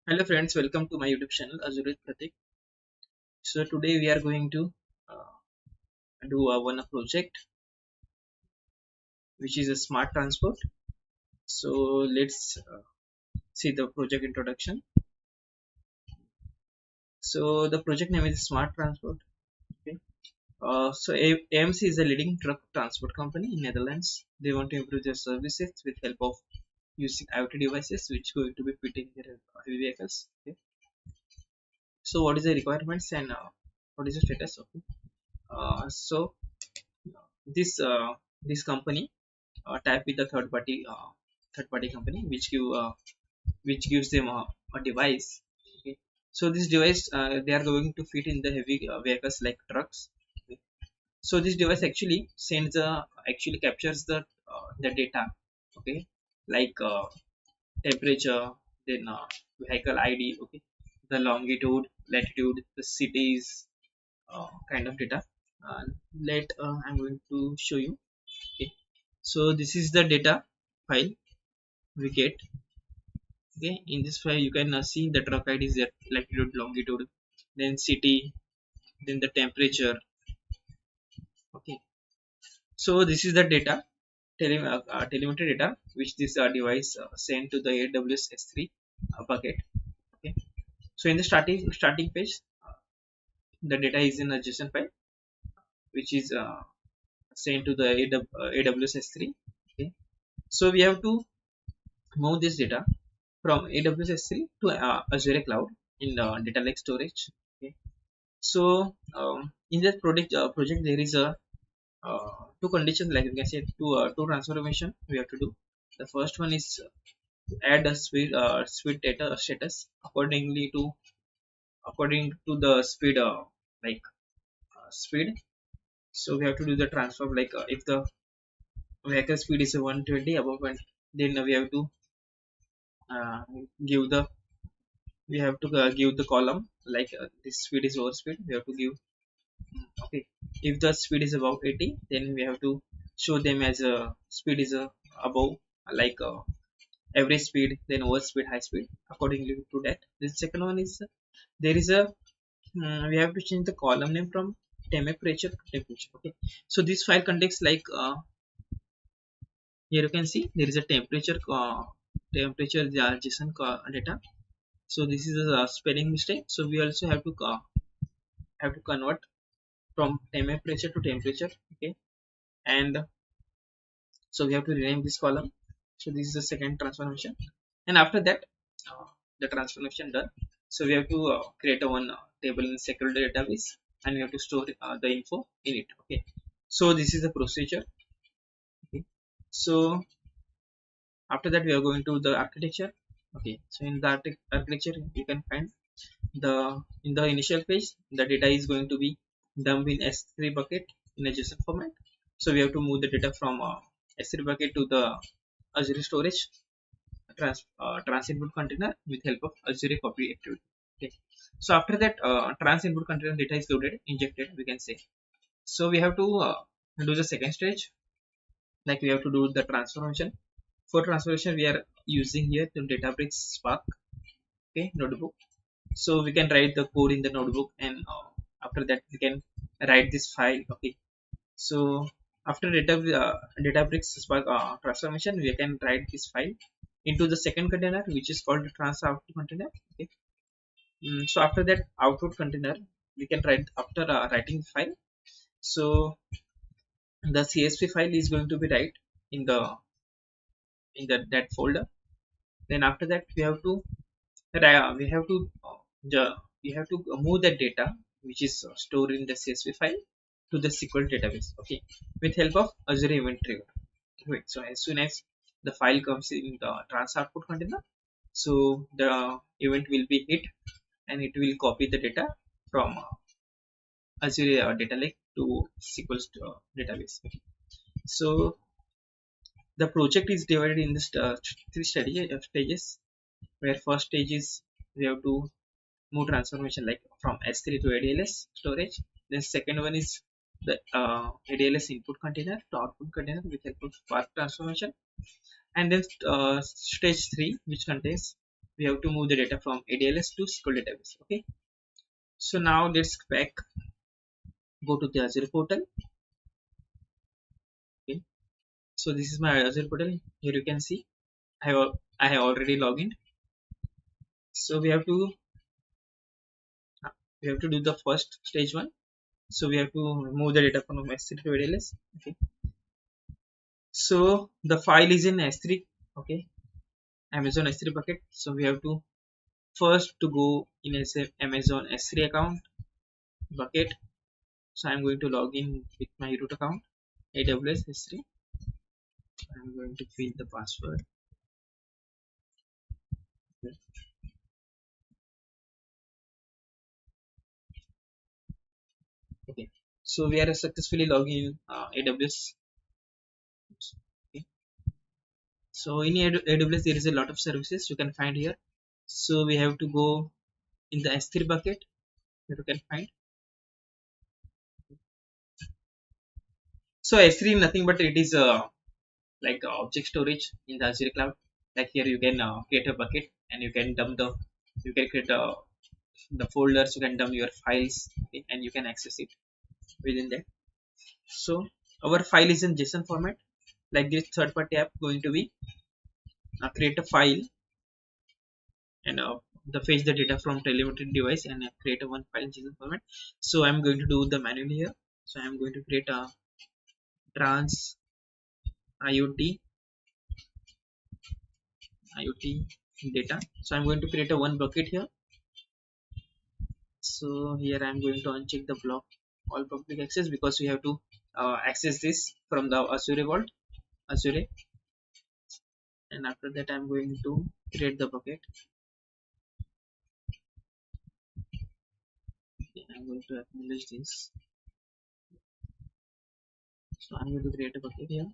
Hello friends, welcome to my YouTube channel Azure with Pratik. So today we are going to do one project which is a smart transport. So let's see the project introduction. So the project name is Smart Transport. Okay. AMC is a leading truck transport company in Netherlands. They want to improve their services with help of using IoT devices which going to be fit in their heavy vehicles. Okay. So what is the requirements and what is the status? Okay. So this this company type with the third party company which gives them a device. Okay. So this device they are going to fit in the heavy vehicles like trucks. Okay. So this device actually captures the data. Okay, like temperature, then vehicle ID. Okay, the longitude, latitude, the cities, kind of data. uh, let I'm going to show you. Okay, so this is the data file we get. Okay, in this file you can see the truck ID is there, latitude, longitude, then city, then the temperature. Okay, so this is the data, telemetry data which this device sent to the AWS S3 bucket. Okay, so in the starting page, the data is in a JSON file which is sent to the AWS S3. Okay, so we have to move this data from AWS S3 to Azure cloud in data lake storage. Okay. So in that project there is a two conditions, like you can say two transformation we have to do. The first one is add a speed data status according to the speed, like speed. So we have to do the transfer, like if the vehicle speed is 120 above, and then we have to uh, give the give the column, like this speed is over speed, we have to give. Okay, if the speed is above 80, then we have to show them as a speed is above, like average speed, then over speed, high speed, accordingly to that. The second one is there is a we have to change the column name from temperature to temperature. Okay, so this file contains, like here you can see there is a temperature JSON data. So this is a spelling mistake, so we also have to convert from temperature to temperature. Okay, and so we have to rename this column. So this is the second transformation, and after that the transformation done. So we have to create a one table in SQL database, and we have to store the info in it. Okay, so this is the procedure. Okay, so after that we are going to the architecture. Okay, so in the architecture you can find the in the initial page the data is going to be dumped in S3 bucket in a JSON format. So we have to move the data from S3 bucket to the Azure storage trans input container with help of Azure copy activity. Okay, so after that trans input container data is loaded, injected, we can say. So we have to do the second stage, like we have to do the transformation. For transformation we are using here the DataBricks Spark, okay, notebook. So we can write the code in the notebook, and after that we can write this file. Okay, so after DataBricks Spark transformation, we can write this file into the second container which is called the trans output container. Okay, so after that output container we can write, after writing the file, so the CSV file is going to be write in the that folder. Then after that we have to we have to we have to move the data which is stored in the CSV file to the SQL database. Okay, with help of Azure Event Trigger. Wait, so as soon as the file comes in the trans output container, so the event will be hit, and it will copy the data from Azure data lake to SQL database. Okay. So the project is divided in this three stages, where first stage is we have to move transformation, like from S3 to ADLS storage. Then second one is the ADLS input container to output container with help of Spark transformation. And then stage 3, which contains we have to move the data from ADLS to SQL database. Okay, so now let's go to the Azure portal. Okay, so this is my Azure portal. Here you can see I have already logged in. So we have to do the first stage one. So we have to move the data from S3 to ADLS. Okay, so the file is in S3. Okay, Amazon S3 bucket. So we have to first to go in Amazon S3 account bucket. So I'm going to log in with my root account AWS S3. I'm going to fill the password. Okay, so we are successfully logging in AWS. Okay. So in AWS there is a lot of services you can find here. So we have to go in the S3 bucket. Here you can find. So S3 nothing but it is like object storage in the Azure cloud. Like here you can create a bucket and you can dump you can create the folders, you can dump your files, okay, and you can access it within that. So our file is in JSON format. Like this third party app going to be create a file and the fetch the data from telemetry device and create a one file in JSON format. So I'm going to do the manually here. So I'm going to create a trans IoT data. So I'm going to create a one bucket here. So here I'm going to uncheck the block all public access because we have to access this from the Azure, and after that I'm going to create the bucket. Okay, I'm going to acknowledge this. So I'm going to create a bucket here.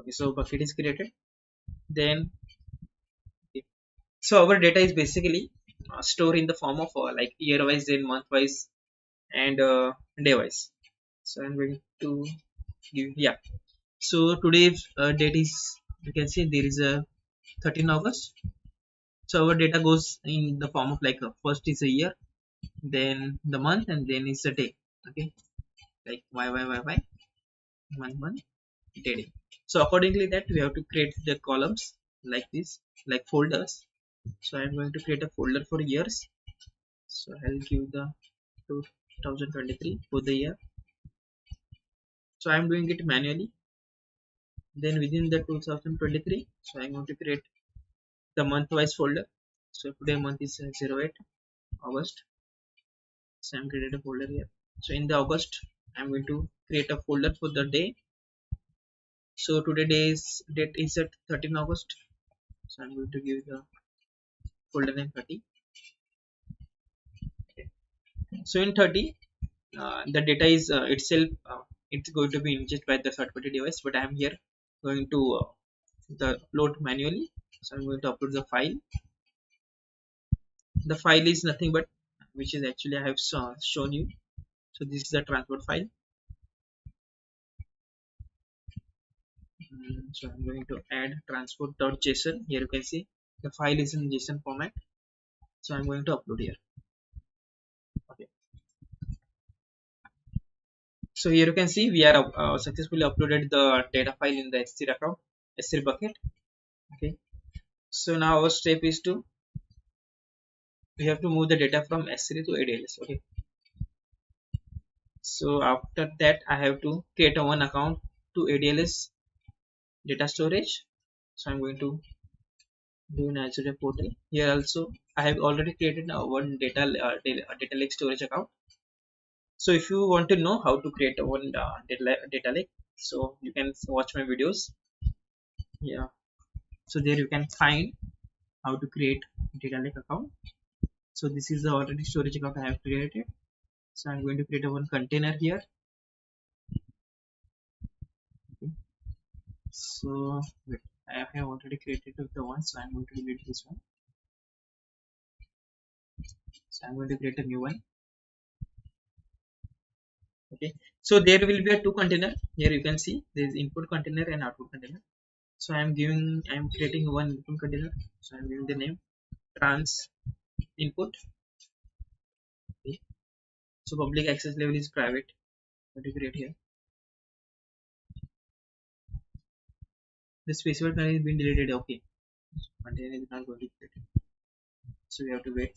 Okay, so bucket is created. Then okay. So our data is basically stored in the form of like year wise, then month wise, and day wise. So I'm going to give, yeah. So today's date is, you can see there is a 13 August. So our data goes in the form of like first is a year, then the month, and then is the day. Okay, like y month day. So accordingly that we have to create the columns like this, like folders. So I'm going to create a folder for years. So I'll give the 2023 for the year. So I'm doing it manually. Then within the 2023, so I'm going to create the month wise folder. So today month is 08 August. So I'm created a folder here. So in the August, I'm going to create a folder for the day. So today date is at 13 August. So I'm going to give the folder name 30. Okay. So in 30, the data is itself it's going to be ingested by the third party device, but I'm here going to the upload manually. So I'm going to upload the file. The file is nothing but which is actually I have shown you. So this is the transport file. So I'm going to add transport.json. Here you can see the file is in JSON format. So I'm going to upload here. Okay. So here you can see we are successfully uploaded the data file in the S3 account, S3 bucket. Okay. So now our step is to we have to move the data from S3 to ADLS. Okay. So after that I have to create a one account to ADLS data storage. So I'm going to do an Azure portal. Here also I have already created one data lake storage account. So if you want to know how to create a one data lake, so you can watch my videos. Yeah. So there you can find how to create data lake account. So this is the already storage account I have created. So I'm going to create a one container here. Okay. So wait, I have already created the one, so I'm going to delete this one. So I'm going to create a new one. Okay. So there will be a two container. Here you can see there is input container and output container. So I'm creating one input container. So I'm giving the name trans input. Okay. So public access level is private. What do you create here? The specified container is being deleted. Okay. Container is not going to be created. So we have to wait.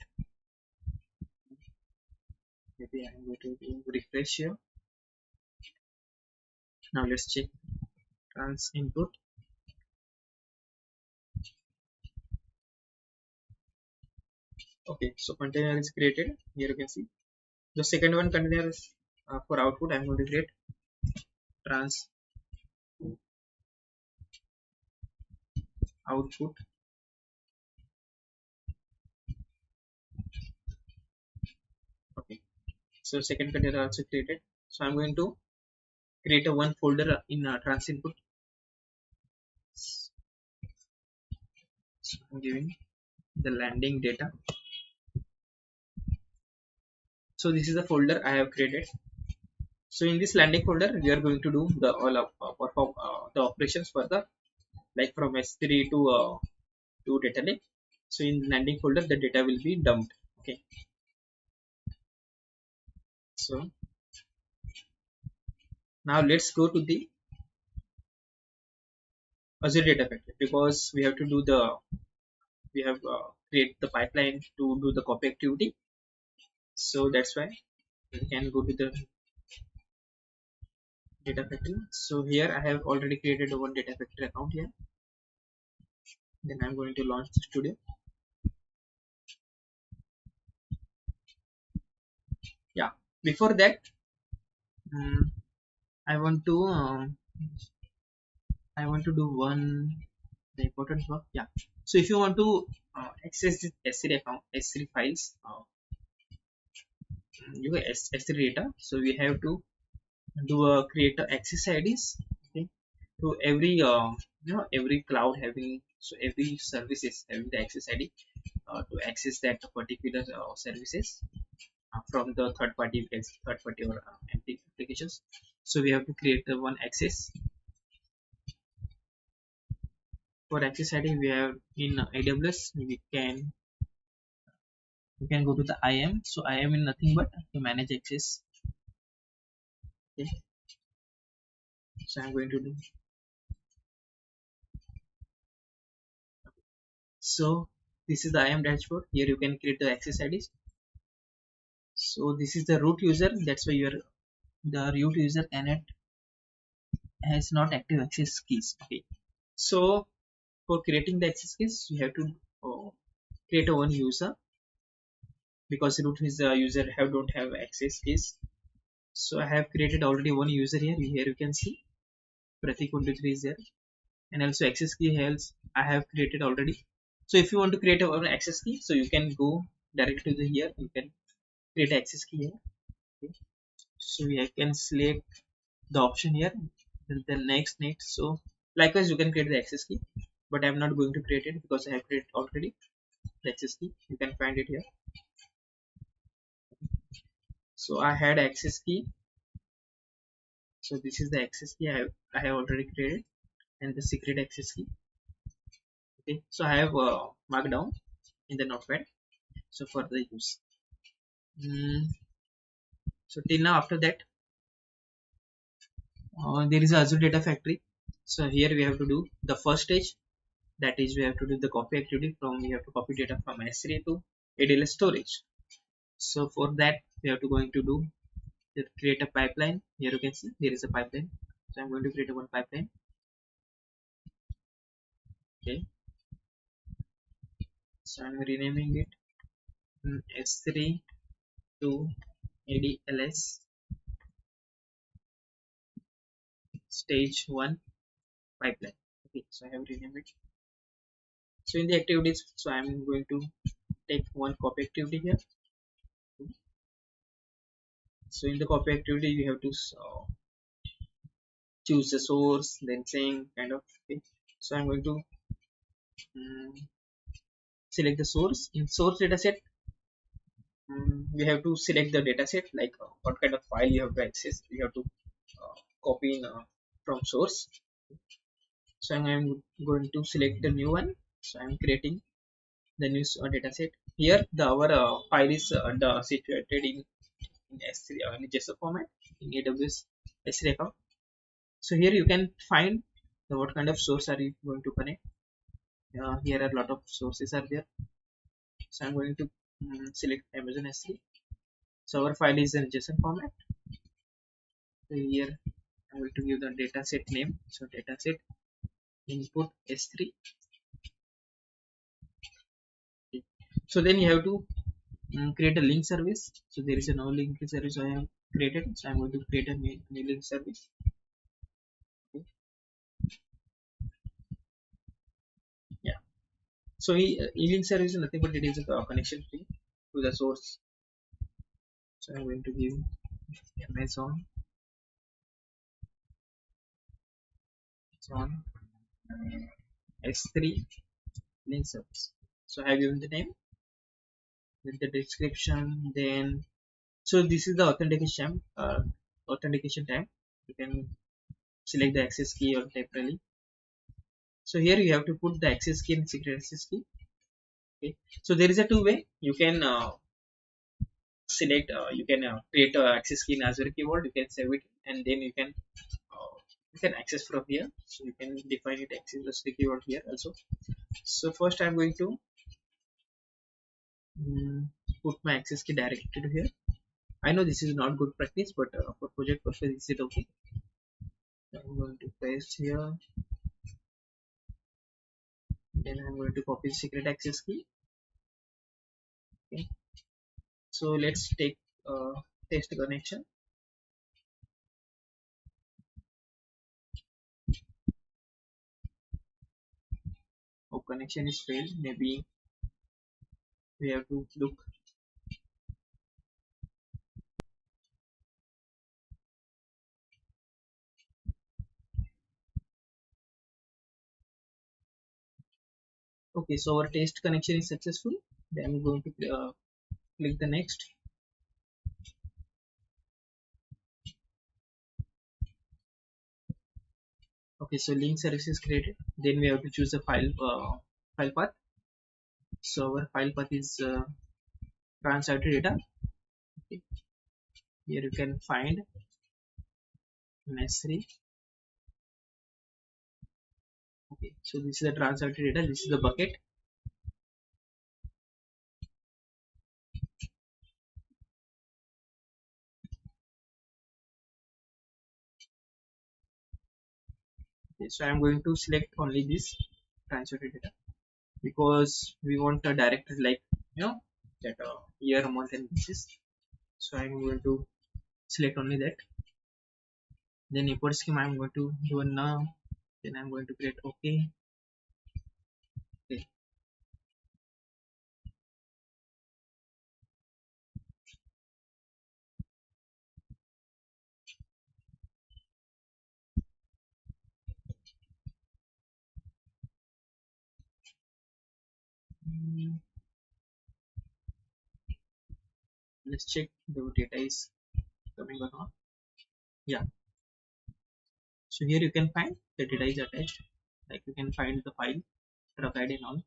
Maybe I'm going to do refresh here. Now let's check trans input. Okay, so container is created. Here you can see the second one container is for output. I'm going to create trans output. Okay, so second container also created. So I'm going to create a one folder in trans input. So I'm giving the landing data. So this is the folder I have created. So in this landing folder, we are going to do the all of perform the operations for the like from S3 to data lake. So in the landing folder, the data will be dumped. Okay. So now let's go to the Azure Data Factory because we have to do the we have create the pipeline to do the copy activity. So that's why we can go to the Data Factory. So here I have already created one Data Factory account here. Then I'm going to launch the studio. Yeah. Before that, um, I want to do one the important work. Yeah. So if you want to access this S3 account, S3 files, you have S3 data. So we have to do a create a access IDs. Okay. To every every cloud having so every services having the access ID to access that particular services from the third party or empty applications. So we have to create the one access for access ID. We have in AWS we can go to the IAM. So IAM is nothing but to manage access. Okay. So I'm going to do so. This is the IAM dashboard. Here you can create the access IDs. So this is the root user. That's why the root user cannot has not active access keys. Okay. So for creating the access keys, you have to create a one user because root is the user don't have access keys. So I have created already one user here. Here you can see Pratik123 is there, and also access key else I have created already. So if you want to create a one access key, so you can go directly to the here. You can create access key here. Okay. So I can select the option here. Then next. So likewise, you can create the access key, but I'm not going to create it because I have created already the access key. You can find it here. So I had access key. So this is the access key I have already created, and the secret access key. Okay. So I have marked down in the notepad. So for the use. So till now after that, there is a Azure Data Factory. So here we have to do the first stage. That is, we have to do the copy activity we have to copy data from S3 to ADLS storage. So for that, we have to going to do create a pipeline. Here you can see there is a pipeline. So I'm going to create a one pipeline. Okay. So I'm renaming it S3 to ADLS stage 1 pipeline. Okay. So I have renamed it. So in the activities, so I'm going to take one copy activity here. So in the copy activity, you have to choose the source, then saying kind of. Okay. So I'm going to select the source. In source dataset, we have to select the dataset like what kind of file you have to access. You have to copy in from source. So I'm going to select the new one. So I'm creating the new data set. Here the our file is situated in S3 in JSON format in AWS S3 account. So here you can find what kind of source are you going to connect. Here are a lot of sources are there. So I'm going to select Amazon S3. So our file is in JSON format. So here I'm going to give the dataset name. So dataset input S3. So then you have to create a link service. So there is a no link service I have created. So I'm going to create a new link service. Okay. Yeah. So e-link service is nothing but it is a connection link to the source. So I'm going to give Amazon on S3 link service. So I have given the name with the description. Then so this is the authentication time. You can select the access key or temporarily. So here you have to put the access key and secret access key. Okay. So there is a two way you can select. You can create a access key in Azure keyword. You can save it and then you can access from here. So you can define it access the keyword here also. So first I'm going to mm, put my access key directly to here. I know this is not good practice, but for project purpose, is it okay? I'm going to paste here. Then I'm going to copy the secret access key. Okay. So let's take test connection. Oh, connection is failed. Maybe we have to look. Okay, so our test connection is successful. Then I'm going to click the next. Okay, so link service is created. Then we have to choose a file path. So our file path is transfer data. Okay. Here you can find S3. Okay, so this is the transfer data. This is the bucket. Okay, so I'm going to select only this transfer data because we want a directory like that year, month, and basis. So I'm going to select only that. Then import scheme I'm going to do now. Then I'm going to create OK. Okay. Let's check the data is coming or not. Yeah. So here you can find the data is attached. Like you can find the file, truck ID and all.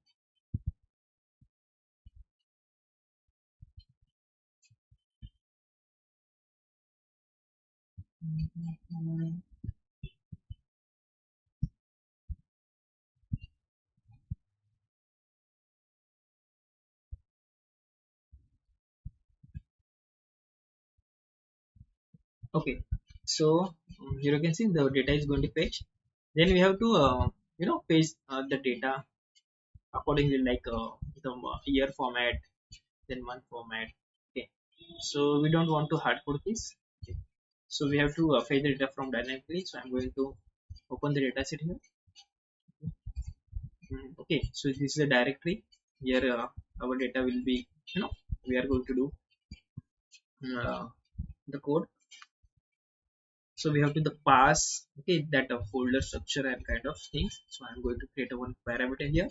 Okay. So here you can see the data is going to fetch. Then we have to paste the data accordingly, like the year format, then month format. Okay. So we don't want to hard code this. Okay. So we have to fetch the data from dynamically. So I'm going to open the data set here. Okay, so this is a directory. Here our data will be, we are going to do uh, the code. So we have to the pass, okay, that folder structure and kind of things. So I'm going to create a one parameter here.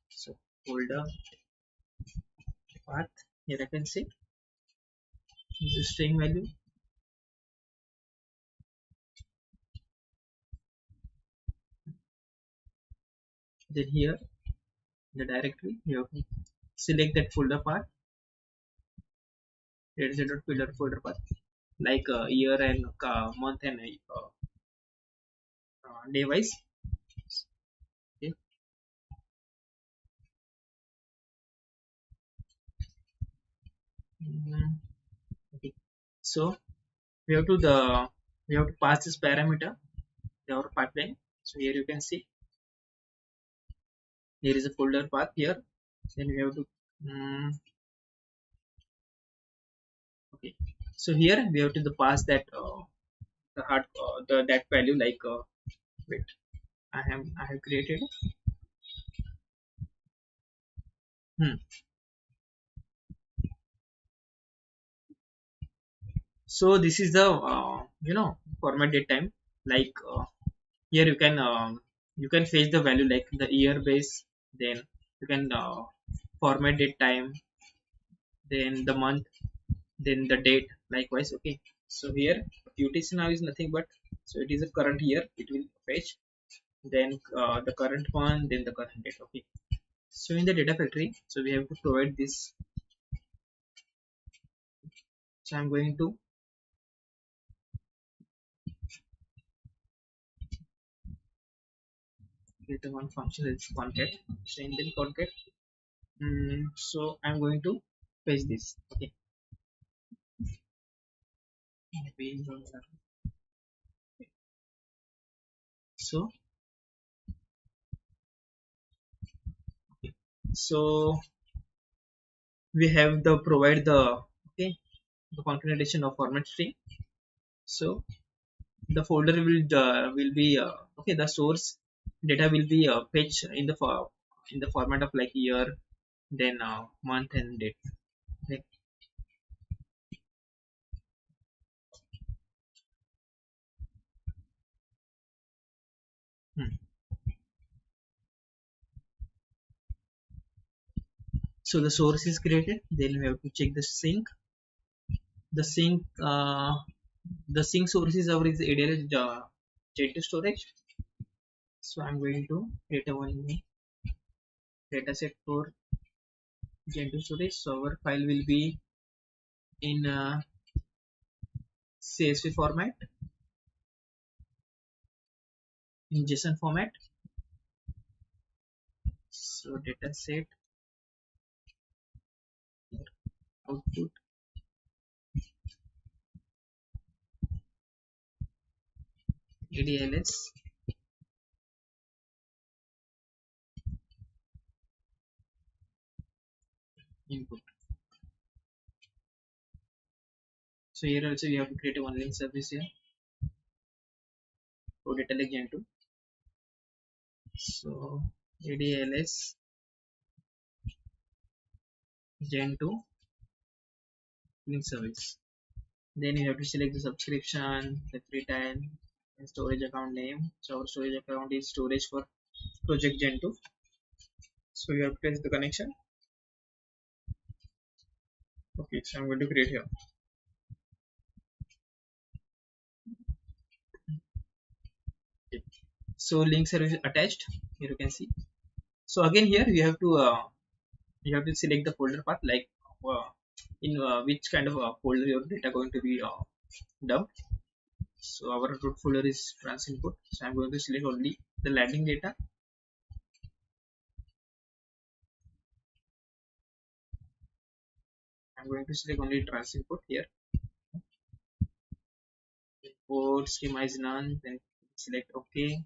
So folder path, here I can say is a string value. Then here the directory you have to select that folder path, folder path like year and month and day wise. Okay. Mm, okay. So we have to pass this parameter our pipeline. So here you can see there is a folder path here. Then we have to okay. So here we have to pass that the hard the that value like wait, I have created hmm. So this is the format date time like here you can fetch the value like the year base, then you can format date time, then the month, then the date likewise. Okay, so here UTC now is nothing but, so it is a current year it will fetch, then the current one, then the current date. Okay, so in the data factory, so we have to provide this. So I'm going to get the one function is concat. So in the concat, so I'm going to fetch this. Okay, so so we have the provide the okay the concatenation of format string. So the folder will be okay, the source data will be fetched in the format of like year, then month and date. Okay. Hmm. So the source is created, then we have to check the sync. The sync source is our is ADLS gen storage. So I'm going to create a one data set for gen storage. So our file will be in CSV format, in JSON format. So data set output ADLS input. So here also we have to create a one link service here for data lake gen 2. So ADLS gen 2 link service. Then you have to select the subscription, the free time, and storage account name. So our storage account is storage for project gen 2. So you have to test the connection. Okay, so I'm going to create here. Okay. So link service attached. Here you can see. So again here you have to select the folder path like uh, in which kind of folder your data going to be dumped. So our root folder is trans input. So I'm going to select only the landing data. I'm going to select only trans input here. Import schema is none. Then select OK.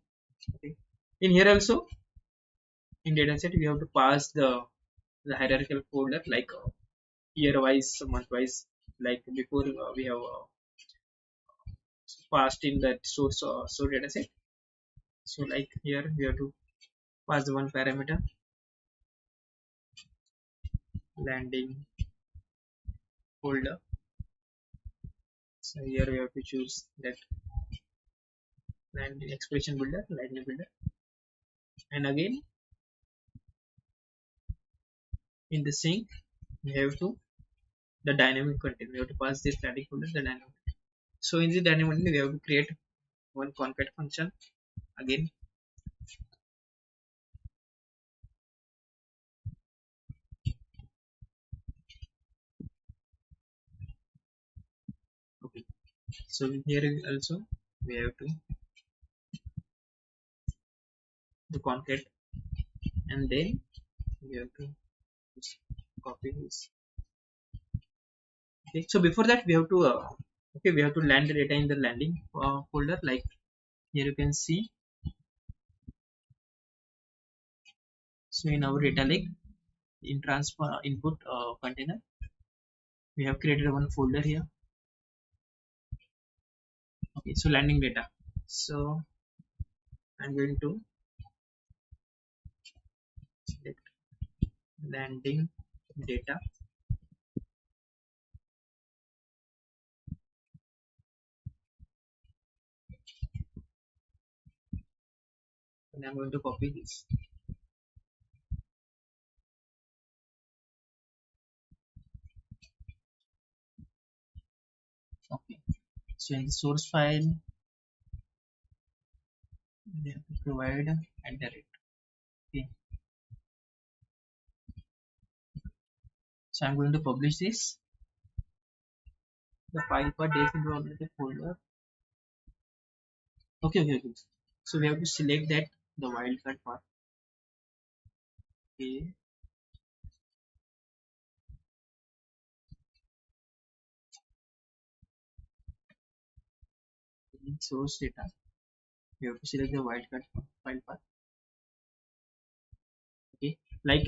Okay. In here also in dataset we have to pass the hierarchical folder like year wise, month wise. Like before we have passed in that source dataset. So like here we have to pass the one parameter landing folder. So here we have to choose that landing expression builder, landing builder, and again in the sync we have to the dynamic content. We have to pass this static folder the dynamic. So in the dynamic we have to create one concat function again. So here also we have to do concat, and then we have to just copy this. Okay, so before that we have to okay, we have to land the data in the landing folder. Like here you can see, so in our data lake in transfer input container, we have created one folder here. Okay, so landing data. So I'm going to select landing data, and I'm going to copy this. Okay, so in the source file we have to provide at the rate. Okay, so I'm going to publish this. The file path is into the folder. Okay. So we have to select that the wildcard path. Okay, in source data, we have to select the wildcard file path. Okay, like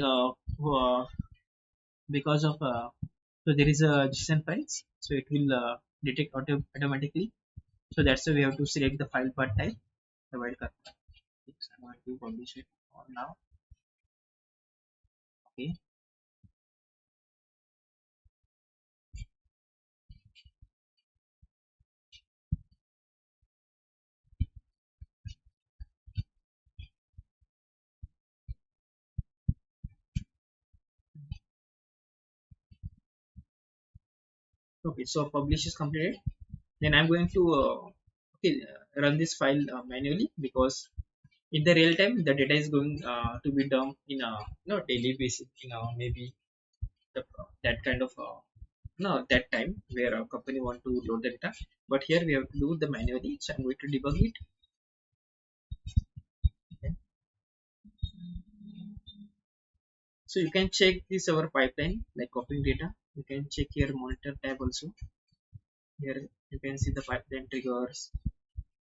because of so there is a json files, so it will detect automatically. So that's why we have to select the file path type, the wildcard path. Okay, so I'm going to publish it on now. Okay, okay, so publish is completed. Then I'm going to okay, run this file manually, because in the real time the data is going to be dumped in a daily basis, maybe that kind of that time where a company want to load the data, but here we have to do the manually. So I'm going to debug it. Okay. So you can check this our pipeline, like copying data. You can check here monitor tab also. Here you can see the pipeline triggers.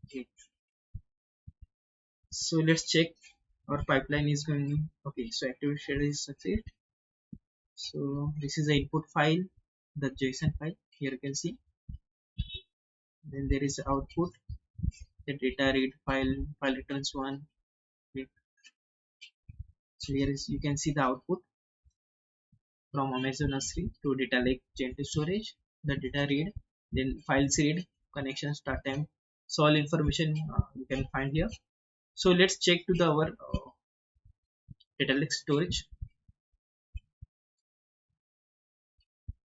Okay. So let's check our pipeline is going. Okay, so activity schedule is succeed. So this is the input file, the JSON file. Here you can see. Then there is the output, the data read file returns one. Okay. So here is you can see the output from Amazon S3 to data lake gen to storage. The data read, then files read, connection start time. So all information you can find here. So let's check to the our data lake storage.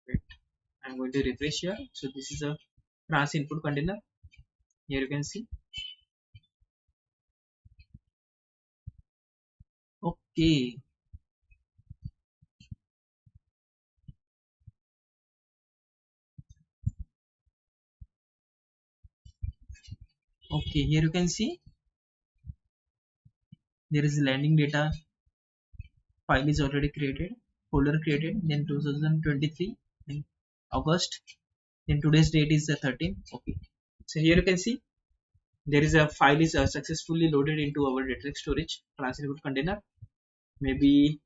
Wait, I'm going to refresh here. So this is a trans input container. Here you can see. Okay. Okay, here you can see there is a landing data file is already created, folder created, then 2023 in August, then today's date is the 13th. Okay, so here you can see there is a file is successfully loaded into our data lake storage transit container. Maybe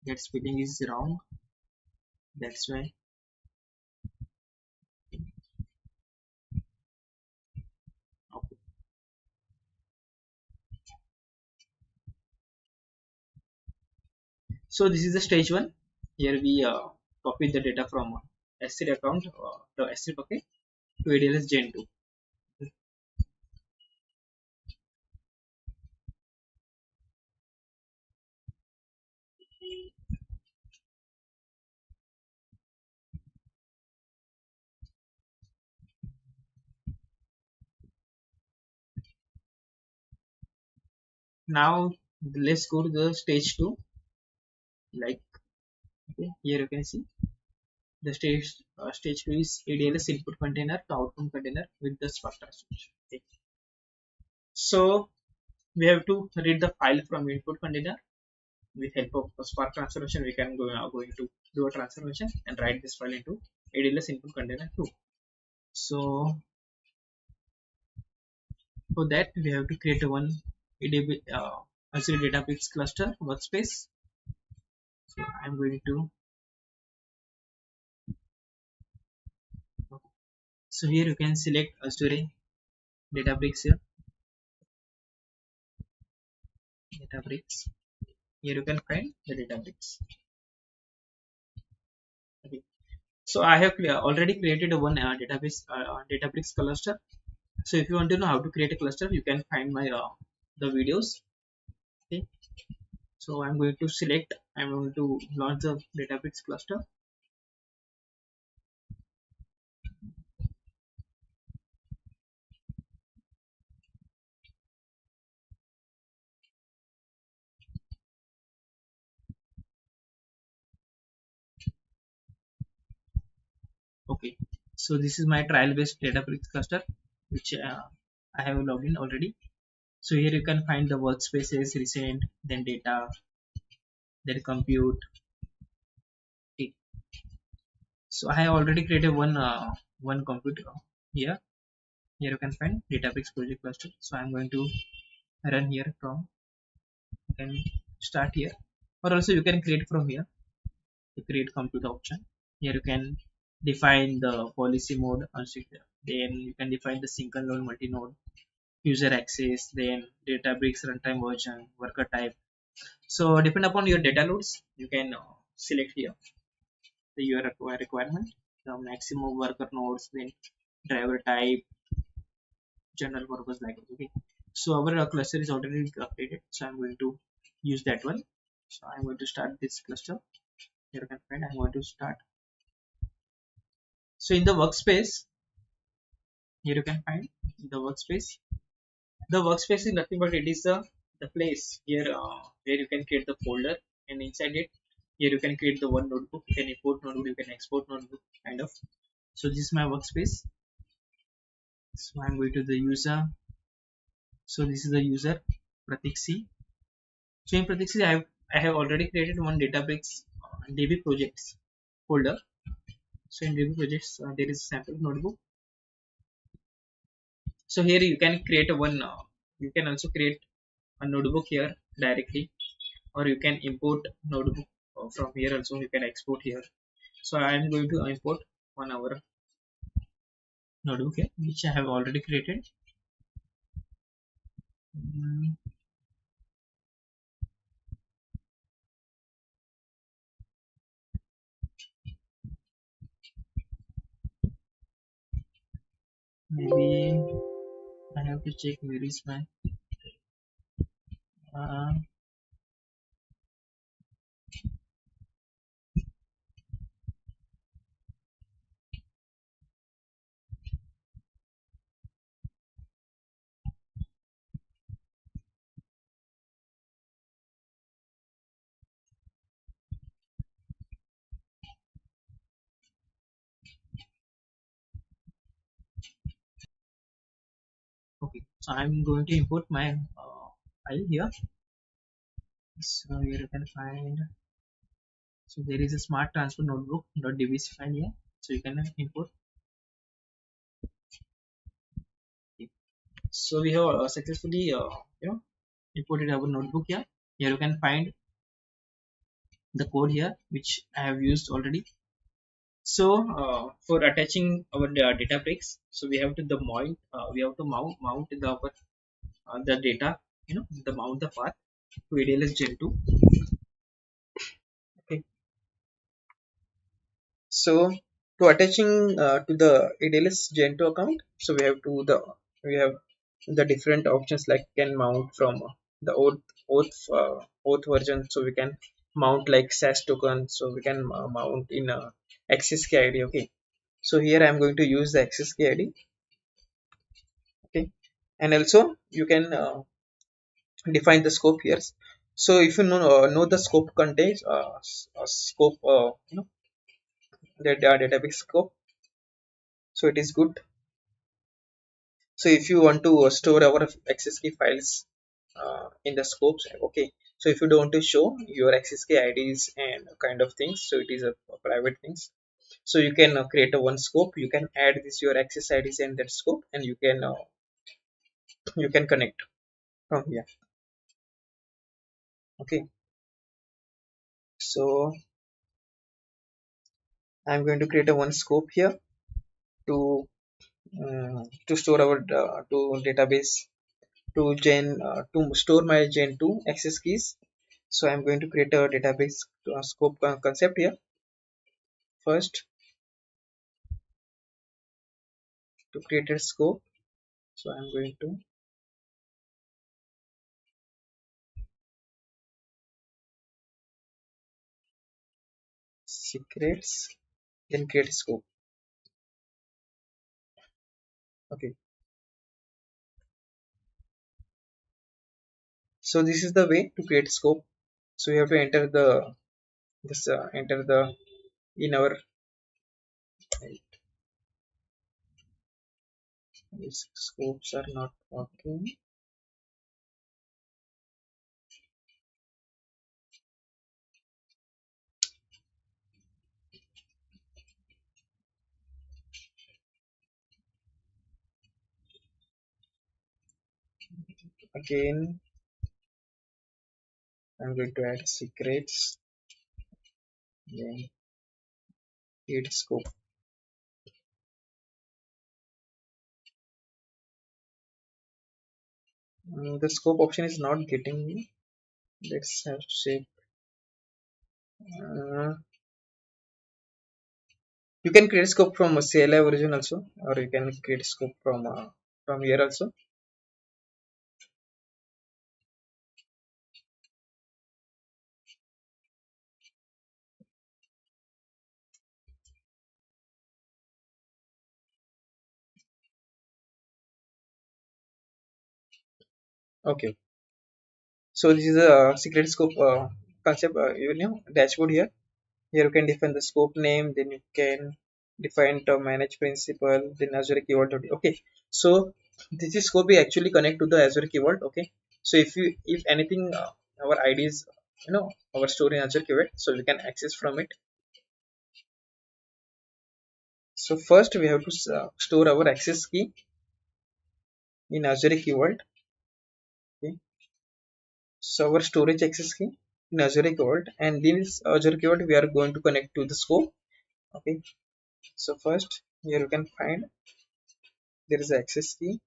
that spelling is wrong, that's why. Okay. So this is the stage one. Here we copy the data from S3 account, the S3 bucket to ADLS GEN 2. Now let's go to the stage two. Like okay, here you can see The stage 2 is ADLS input container to output container with the Spark transformation. Okay. So we have to read the file from input container. With help of Spark transformation, we can going to do a transformation and write this file into ADLS input container too. So for that, we have to create a one ADB Azure Databricks cluster workspace. So I'm going to. So here you can select Azure Databricks here. Databricks. Here you can find the Databricks. Okay. So I have already created a one Databricks cluster. So if you want to know how to create a cluster, you can find my the videos. Okay. So I'm going to select. I'm going to launch the Databricks cluster. Okay. So this is my trial-based Databricks cluster, which I have logged in already. So here you can find the workspaces, recent, then data, then compute. Okay. So I have already created one computer here. Here you can find Databricks project cluster. So I'm going to run here from. You can start here, or also you can create from here to create compute option. Here you can define the policy mode, then you can define the single node, multi node, user access, then Databricks runtime version, worker type. So depend upon your data loads, you can select here your requirement, the maximum worker nodes, then driver type, general purpose like that. Okay. So our cluster is already created, so I'm going to use that one. So I'm going to start this cluster. Here you can find I'm going to start. So in the workspace, here you can find the workspace. The workspace is nothing but it is the place here where you can create the folder, and inside it here you can create the one notebook, you can import notebook, you can export notebook kind of. So this is my workspace. So I'm going to the user. So this is the user Pratik C. So in Pratik C, I have already created one Databricks DB projects folder. So in DB projects there is a sample notebook. So here you can create a one. You can also create a notebook here directly, or you can import notebook from here also. You can export here. So I am going to import one our notebook here, which I have already created. Mm, Maybe I have to check where is my uh, okay. So I'm going to import my file here. So here you can find. So there is a smart transfer notebook.db file here. So you can import. Okay. So we have successfully imported our notebook here. Here you can find the code here which I have used already. So for attaching our Databricks, so we have to mount the data, the mount the path to ADLS Gen 2. Okay. So to attaching to the ADLS Gen 2 account, so we have the different options, like can mount from the oath version, so we can mount like SAS token, so we can mount in access key ID. Okay. So here I'm going to use the access key ID. Okay. And also you can define the scope here. So if you know the scope contains scope the database scope, so it is good. So if you want to store our access key files in the scopes, okay, so if you don't want to show your access key IDs and kind of things, so it is a private things, so you can create a one scope, you can add this your access IDs in that scope, and you can connect from here. Okay, so I'm going to create a one scope here to to store our to database to gen to store my gen 2 access keys. So I'm going to create a database scope concept here. First, to create a scope, so I'm going to secrets, then create a scope. Okay, so this is the way to create scope. So you have to enter the this enter the in our these scopes are not working. Again, I'm going to add secrets, then create scope. The scope option is not getting me. Let's have shape. Uh, you can create scope from a CLI version also, or you can create scope from here also. Okay, so this is a secret scope concept. You know dashboard here. Here you can define the scope name, then you can define the manage principal, then Azure keyword. Okay, so this is scope we actually connect to the Azure keyword. Okay, so if anything our IDs, our store in Azure keyword, so we can access from it. So first we have to store our access key in Azure keyword. Okay, so our storage access key in Azure keyword, and this Azure keyword we are going to connect to the scope. Okay, so first here you can find there is access key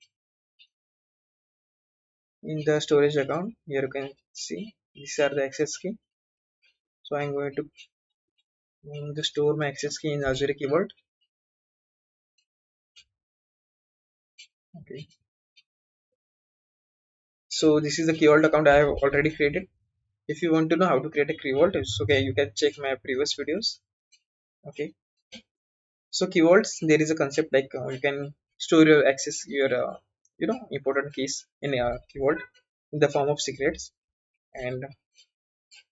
in the storage account. Here you can see these are the access key. So I'm going to store my access key in Azure keyword. Okay, so this is the keyword account I have already created. If you want to know how to create a keyword, it's okay, you can check my previous videos. Okay, so keywords, there is a concept like you can store your access your important keys in a keyword in the form of secrets, and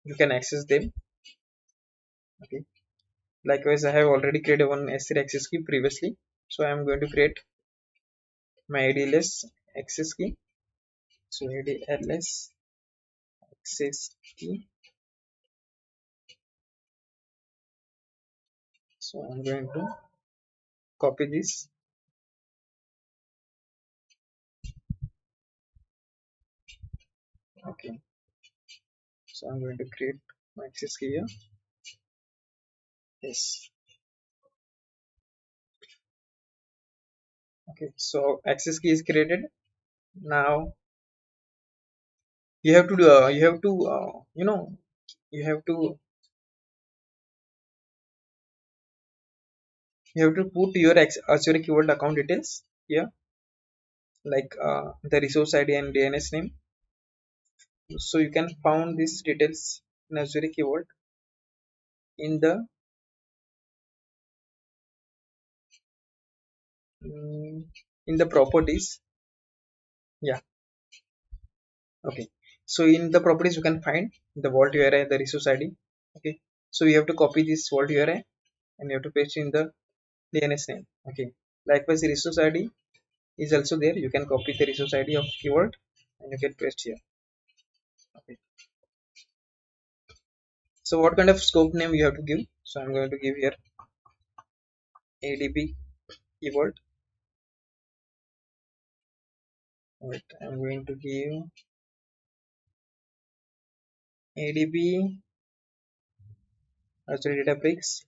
you can access them. Okay, likewise I have already created one S3 access key previously, so I am going to create my ADLS access key. So ADLS access key. So I'm going to copy this. Okay, so I'm going to create my access key here. Yes. Okay, so access key is created. Now you have to do, you have to put your Azure keyword account details here, like the resource ID and DNS name. So you can found these details in Azure keyword in the mm, in the properties. Yeah. Okay, so in the properties you can find the vault URI, the resource ID. Okay, so you have to copy this vault URI and you have to paste in the DNS name. Okay. Likewise, resource ID is also there. You can copy the resource ID of keyword and you can paste here. Okay. So what kind of scope name you have to give? So I'm going to give here ADB keyword. Wait, I'm going to give ADB also DATABRICKS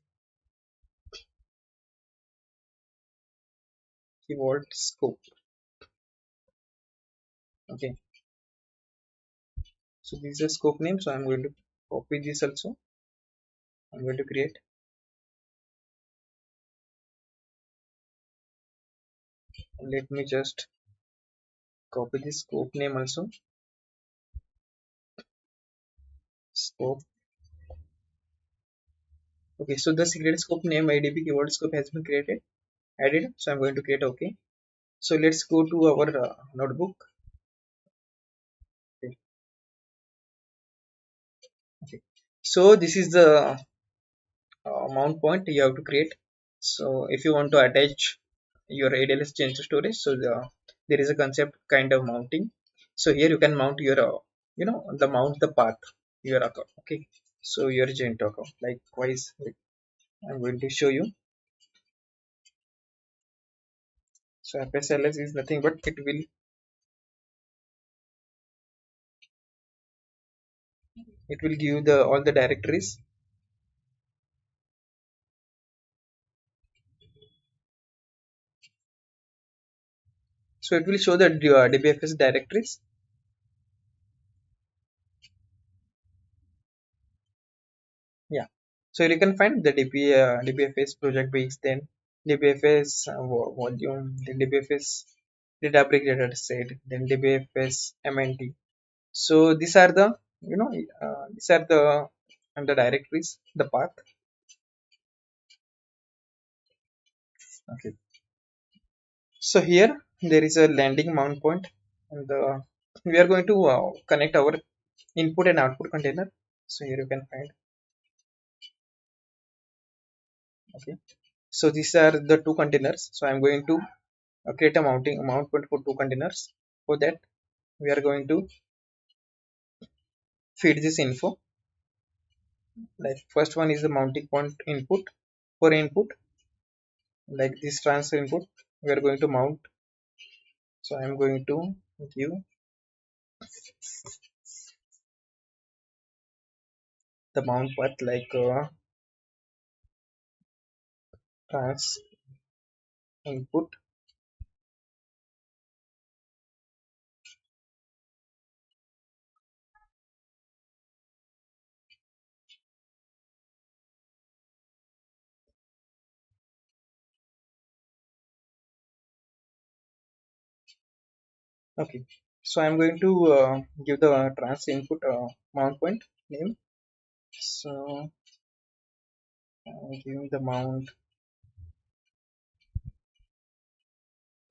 keyword scope. Okay. So this is a scope name. So I'm going to copy this also. I'm going to create. Let me just copy this scope name also. Scope. Okay. So the secret scope name ADB keyword scope has been created. Added. So I'm going to create OK. So let's go to our notebook. Okay. Okay. So this is the mount point you have to create. So if you want to attach your ADLS GEN storage, so there is a concept kind of mounting. So here you can mount your mount the path your account. Okay. So your GEN account. Likewise, I'm going to show you. So FSLS is nothing but it will give you the all the directories. So it will show the DBFS directories. Yeah. So you can find the DBFS project base, then DBFS volume, then DBFS DataBricks data set, then DBFS MNT. So these are the these are the and the directories, the path. Okay. So here there is a landing mount point, and we are going to connect our input and output container. So here you can find. Okay. So these are the two containers. So I'm going to create a mount point for two containers. For that, we are going to feed this info. Like first one is the mounting point input. For input, like this transfer input, we are going to mount. So I'm going to give the mount path like trans input. Okay. So I'm going to give the trans input mount point name. So I'm giving the mount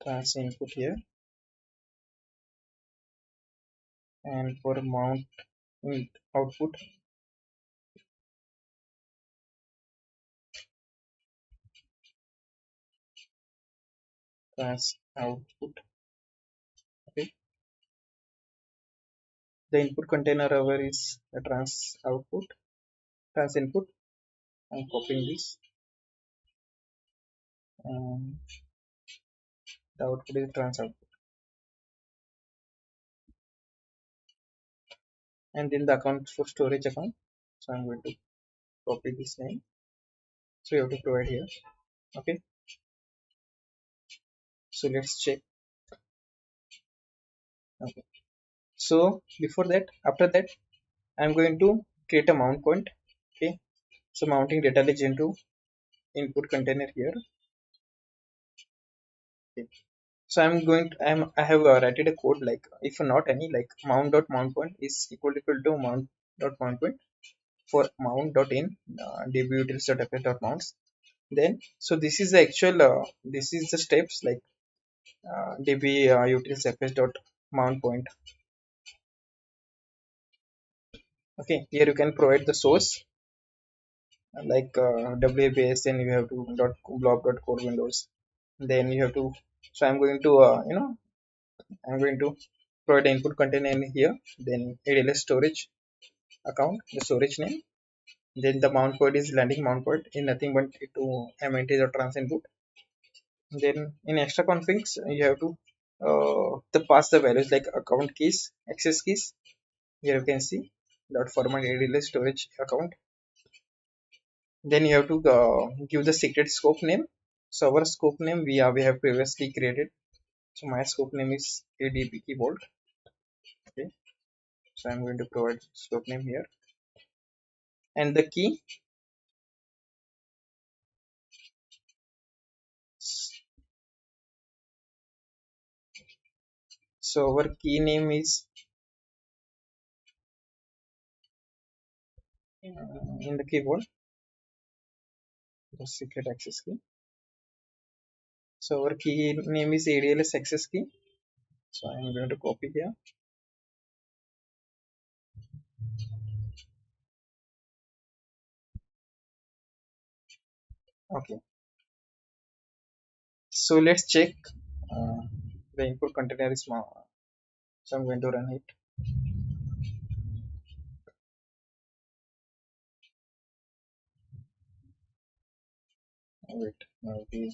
trans input here, and for mount output, trans output. Okay. The input container over is the trans output, trans input. I'm copying this. The output is trans output, and then the account for storage account. So I'm going to copy this name. So you have to provide here. Okay. So let's check. Okay. So before that, after that, I'm going to create a mount point. Okay. So mounting data list into input container here. Okay. So I have written a code like if not any like mount point is equal to mount point for mount.in dbutils.fs.mounts. Then so this is the actual this is the steps like db utils fs dot mount point. Okay, here you can provide the source. like WBS, then you have to blob.core windows, then you have to. So I'm going to I'm going to provide the input container in here, then ADLS storage account, the storage name, then the mount point is landing mount point in nothing but to MNT or trans input. Then in extra configs you have to pass the values like account keys, access keys. Here you can see dot format ADLS storage account. Then you have to give the secret scope name. So our scope name we have previously created. So my scope name is ADB keyboard. Okay. So I'm going to provide scope name here, and the key. So our key name is in the keyboard, the secret access key. So our key name is ADLS access key. So I'm going to copy here. Okay. So let's check uh, the input container is small. So I'm going to run it. Wait. Okay.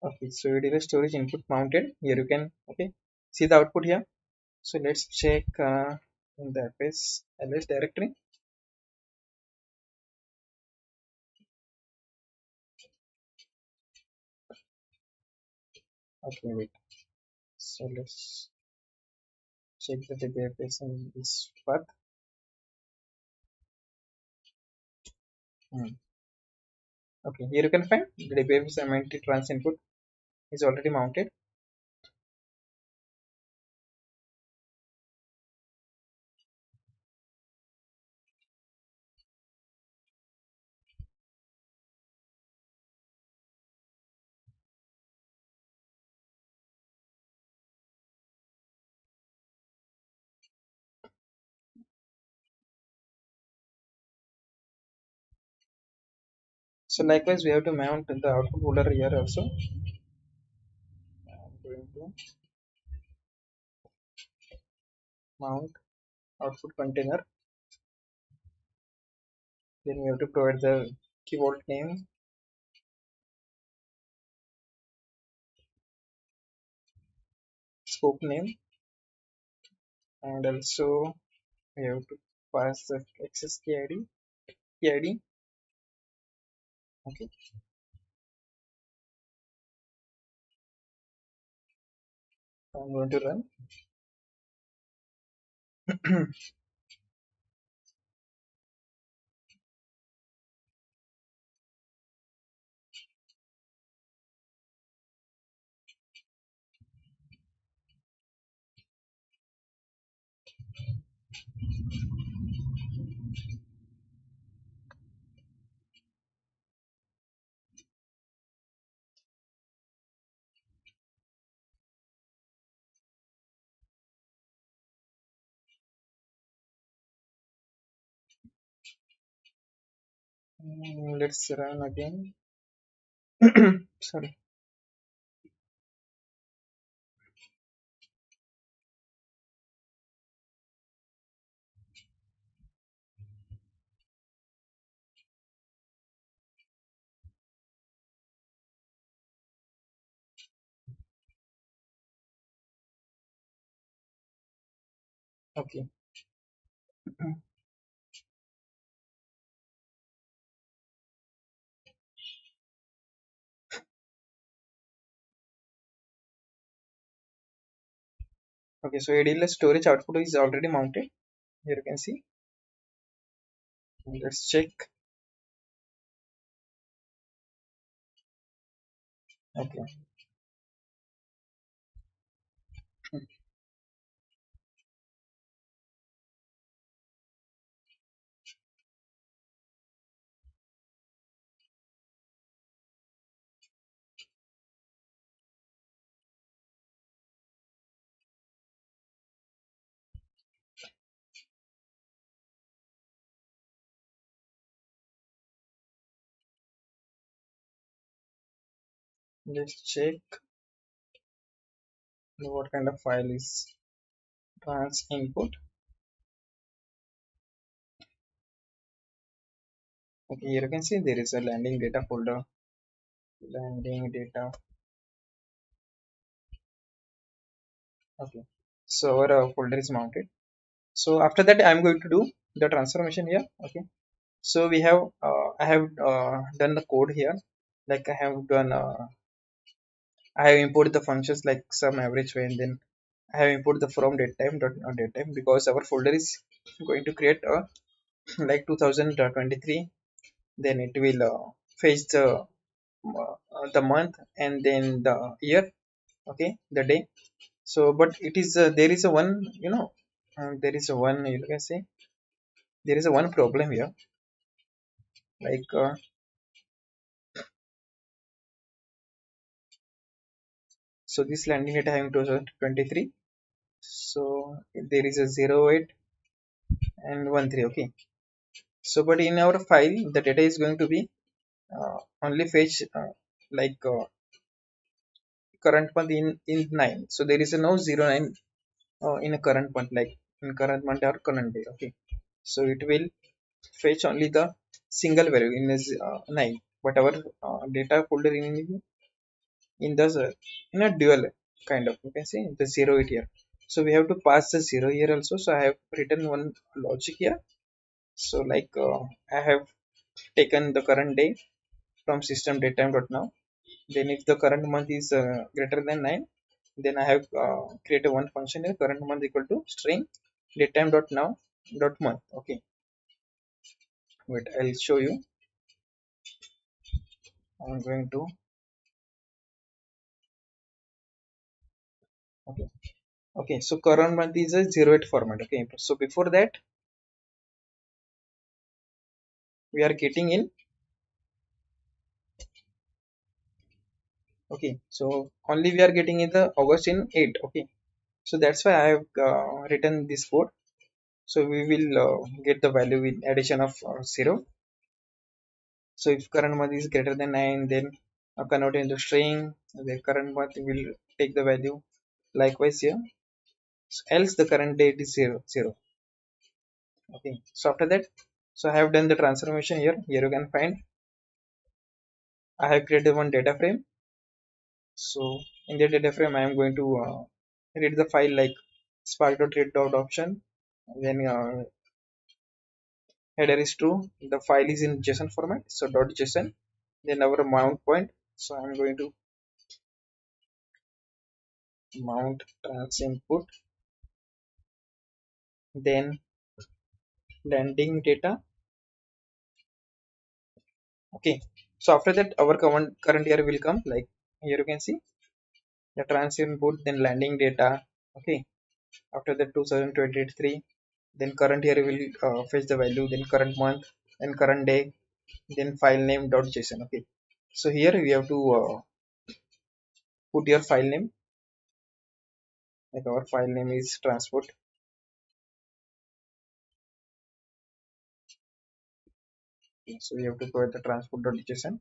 Okay. So ADLS storage input mounted. Here you can see the output here. So let's check in the ls directory. Okay, wait. So let's check the DBFS in this path. Okay, here you can find the DBFS MNT trans input is already mounted. So likewise, we have to mount the output folder here also. I'm going to mount output container. Then we have to provide the keyboard name, scope name, and also we have to pass the access key ID. Key ID. Okay. I'm going to run. Let's run again. Sorry. Okay. Okay, so ADLS storage output is already mounted. Here you can see. Let's check. Okay. Let's check what kind of file is trans input. Okay, here you can see there is a landing data folder. Landing data. Okay, so our folder is mounted. So after that I'm going to do the transformation here. Okay, so we have I have done the code here, like I have imported the functions like some average way, and then I have imported the from datetime dot datetime, because our folder is going to create a like 2023. Then it will fetch the month and then the year. Okay, the day. So but it is there is a one, there is a one, you can say, there is a one problem here, like so this landing data having 2023. So there is a 08 and 13. Okay, so but in our file the data is going to be only fetch like current month in 9. So there is a no 09 in a current month, like in current month or current day. Okay, so it will fetch only the single value in this 9, but our data folder in the in a dual kind of, you can say, the 08 here. So we have to pass the 0 here also. So I have written one logic here. So like I have taken the current day from system datetime.now. Then if the current month is greater than 9, then I have created one function here, current month equal to string datetime.now dot month. Okay, wait, I'll show you. I'm going to, okay, okay, so current month is a 08 format. Okay, so before that we are getting in, okay, so only we are getting in the August in 8. Okay, so that's why I have written this code. So we will get the value with addition of 0. So if current month is greater than 9, then convert into string, the current month will take the value. Likewise here, so else the current date is 0. Okay, so after that, so I have done the transformation here. Here you can find I have created one data frame. So in the data frame I am going to read the file like spark.read.option. Then header is true, the file is in json format, so .json. Then our mount point, so I'm going to mount trans input, then landing data. Okay, so after that our current year will come, like here you can see the trans input, then landing data. Okay, after that 2023, then current year will fetch the value, then current month, then current day, then file name .json. Okay, so here we have to put your file name, like our file name is transport. Okay, so we have to provide the transport.json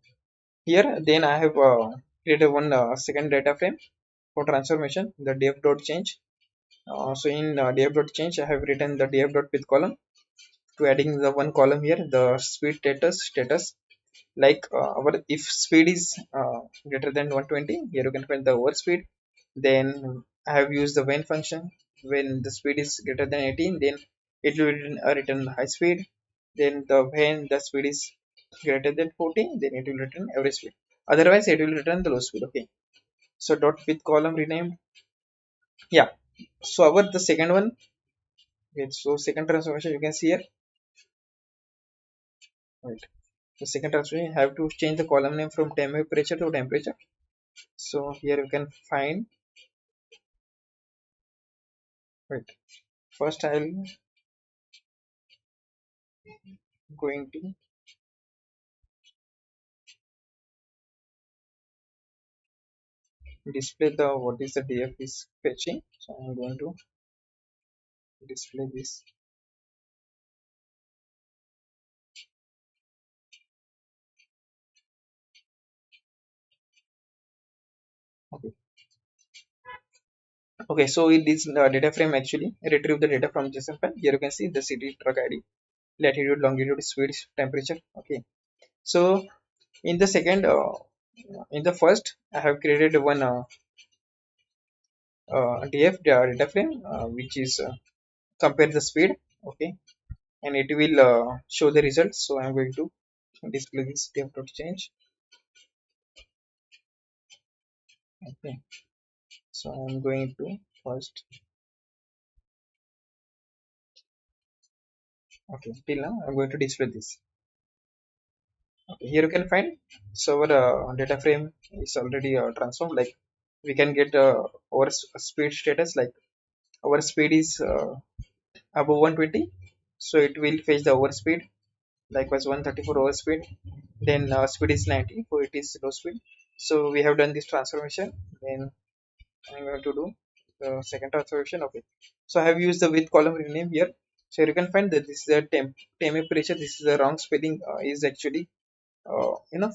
here. Then I have created one second data frame for transformation, the df.change. So in df.change I have written the df.with column to adding the one column here, the speed status, like our if speed is greater than 120, here you can find the overspeed. Then I have used the when function. When the speed is greater than 18, then it will return high speed. Then when the speed is greater than 40, then it will return average speed. Otherwise it will return the low speed. Okay, so dot with column renamed. Yeah, so our the second one. Okay, so second transformation you can see here. Right, the second transformation have to change the column name from temperature to temperature. So here you can find, right, first I'll going to display the what is the df is fetching. So I'm going to display this. Okay. Okay, so it is data frame actually retrieve the data from JSON file. Here you can see the city, truck ID, latitude, longitude, speed, temperature. Okay, so in the second in the first I have created one DF data frame which is compare the speed. Okay, and it will show the results. So I'm going to display this df dot change. Okay, so I'm going to first. Okay, till now I'm going to display this. Okay, here you can find, so our data frame is already transformed. Like we can get our speed status, like our speed is above 120, so it will fetch the overspeed. Likewise 134 overspeed, then speed is 90, so it is low speed. So we have done this transformation. Then I'm going to do the second transformation. Okay, so I have used the with column rename here. So you can find that this is a temperature. This is the wrong spelling is actually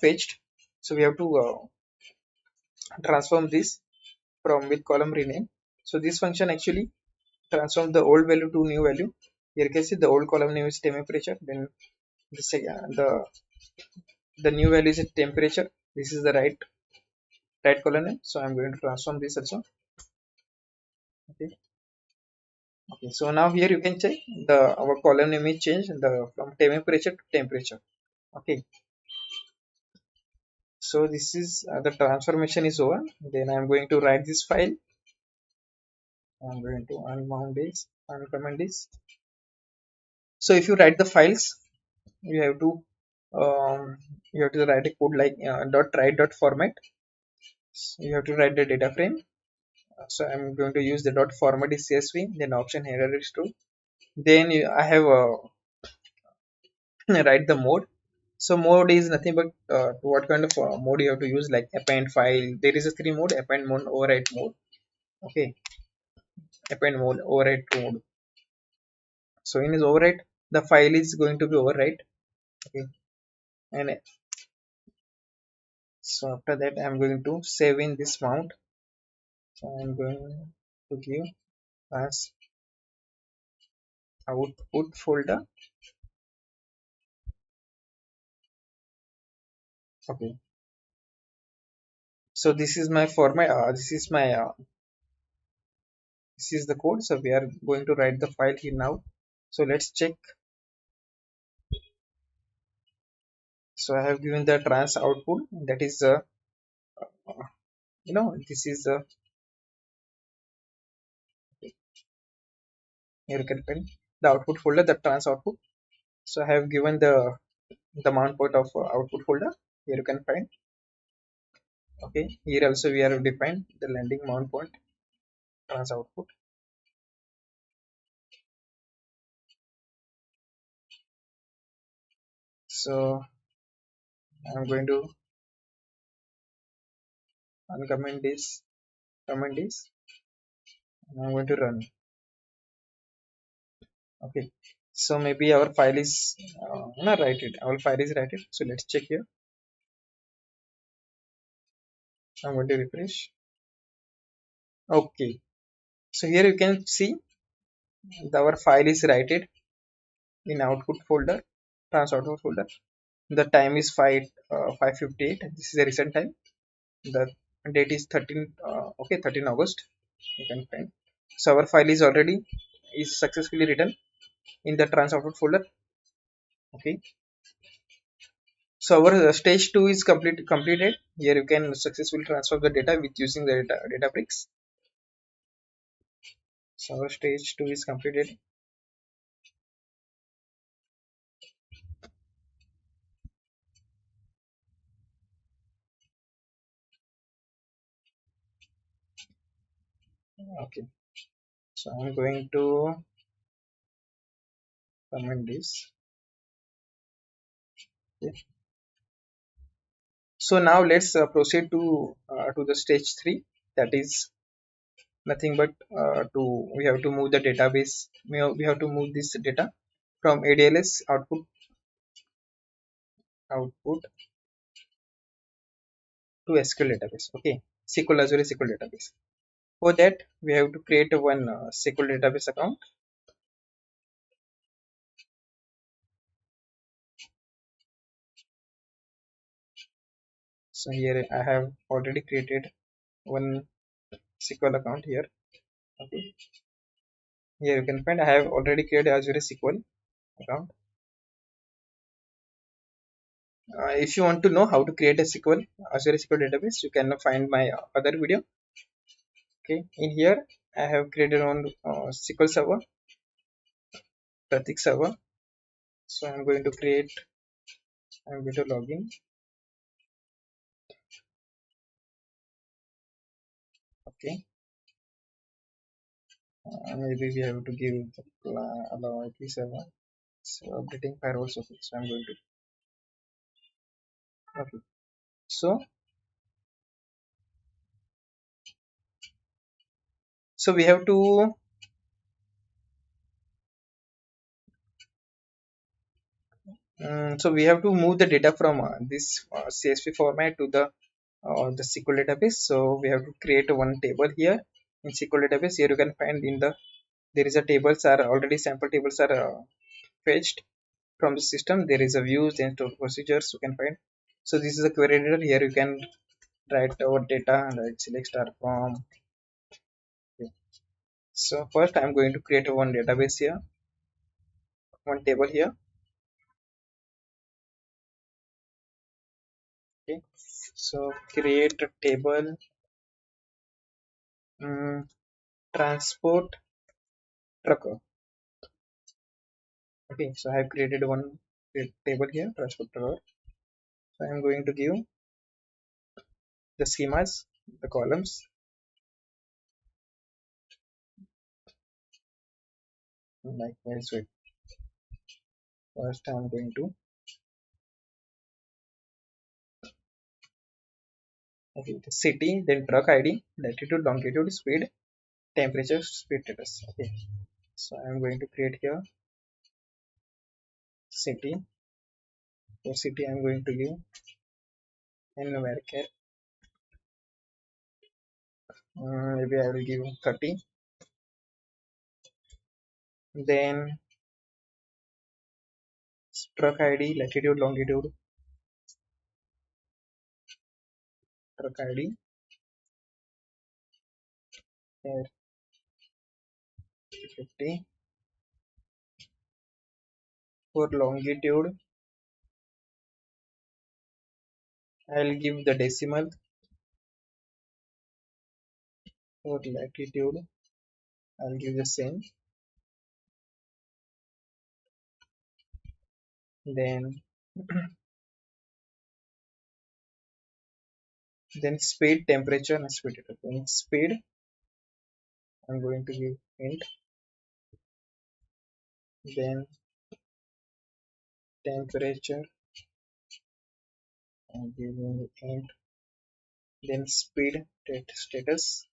fetched. So we have to transform this from with column rename. So this function actually transform the old value to new value. Here you can see the old column name is temperature, then the new value is temperature. This is the right column name. So I'm going to transform this also. Okay, okay, so now here you can check the our column name is changed the from temperature to temperature. Okay, so this is the transformation is over. Then I'm going to write this file. I'm going to unmount this, uncomment this. So if you write the files, you have to write a code like dot write dot format. So you have to write the data frame. So I'm going to use the dot format is CSV. Then option header is true. Then I have write the mode. So mode is nothing but what kind of mode you have to use, like append file. There is a three mode: append mode, overwrite mode. Okay, append mode, overwrite mode. So in his overwrite, the file is going to be overwrite. Okay, and so after that I'm going to save in this mount. So I'm going to give as output folder. Okay, so this is my format. This is the code. So we are going to write the file here now. So let's check. So I have given the trans output, that is this is here you can find the output folder, the trans output. So I have given the mount point of output folder. Here you can find. Okay, here also we have defined the landing mount point trans output. So I'm going to uncomment this, comment this, and I'm going to run. Okay, so maybe our file is not write it. Our file is write it. So let's check here. I'm going to refresh. Okay, so here you can see our file is write it in output folder, trans output folder. The time is 5:58. This is the recent time. The date is 13 okay, 13 August. You can find. So our file is already is successfully written in the trans output folder. Okay, so our stage 2 is completed. Here you can successfully transfer the data with using the DATABRICKS. So our stage 2 is completed. Okay, so I'm going to comment this. Okay. So now let's proceed to the stage 3. That is nothing but we have to move the database. We have to move this data from ADLS output to SQL database. Okay. SQL Azure SQL database. For that, we have to create one SQL database account. So here I have already created one SQL account here. Okay. Here you can find I have already created Azure SQL account. If you want to know how to create a SQL Azure SQL database, you can find my other video. Okay, in here I have created on SQL Server, static server. So I'm going to create. I'm going to log in. Okay, maybe we have to give allow IP server. So updating firewalls. Okay, so I'm going to. Okay, so we have to so we have to move the data from this CSV format to the SQL database. So we have to create one table here in SQL database. Here you can find in the there is a tables are already sample tables are fetched from the system. There is a views and stored procedures you can find. So this is a query editor. Here you can write our data and write select star from. Okay. So first I'm going to create one database here, one table here. Okay. So create a table. Transport trucker. Okay, so I have created one table here, transport trucker. So I am going to give the schemas, the columns. Likewise, wait. First, I am going to okay, the city, then truck ID, latitude, longitude, speed, temperature, speed status. Okay, so I am going to create here city. For city, I am going to give and varchar. Maybe I will give 30. Then truck ID, latitude, longitude, truck ID, here 50. For longitude, I'll give the decimal. For latitude, I'll give the same. Then then speed, temperature, and speed. In speed, I'm going to give int. Then temperature, I'm giving int. Then speed status,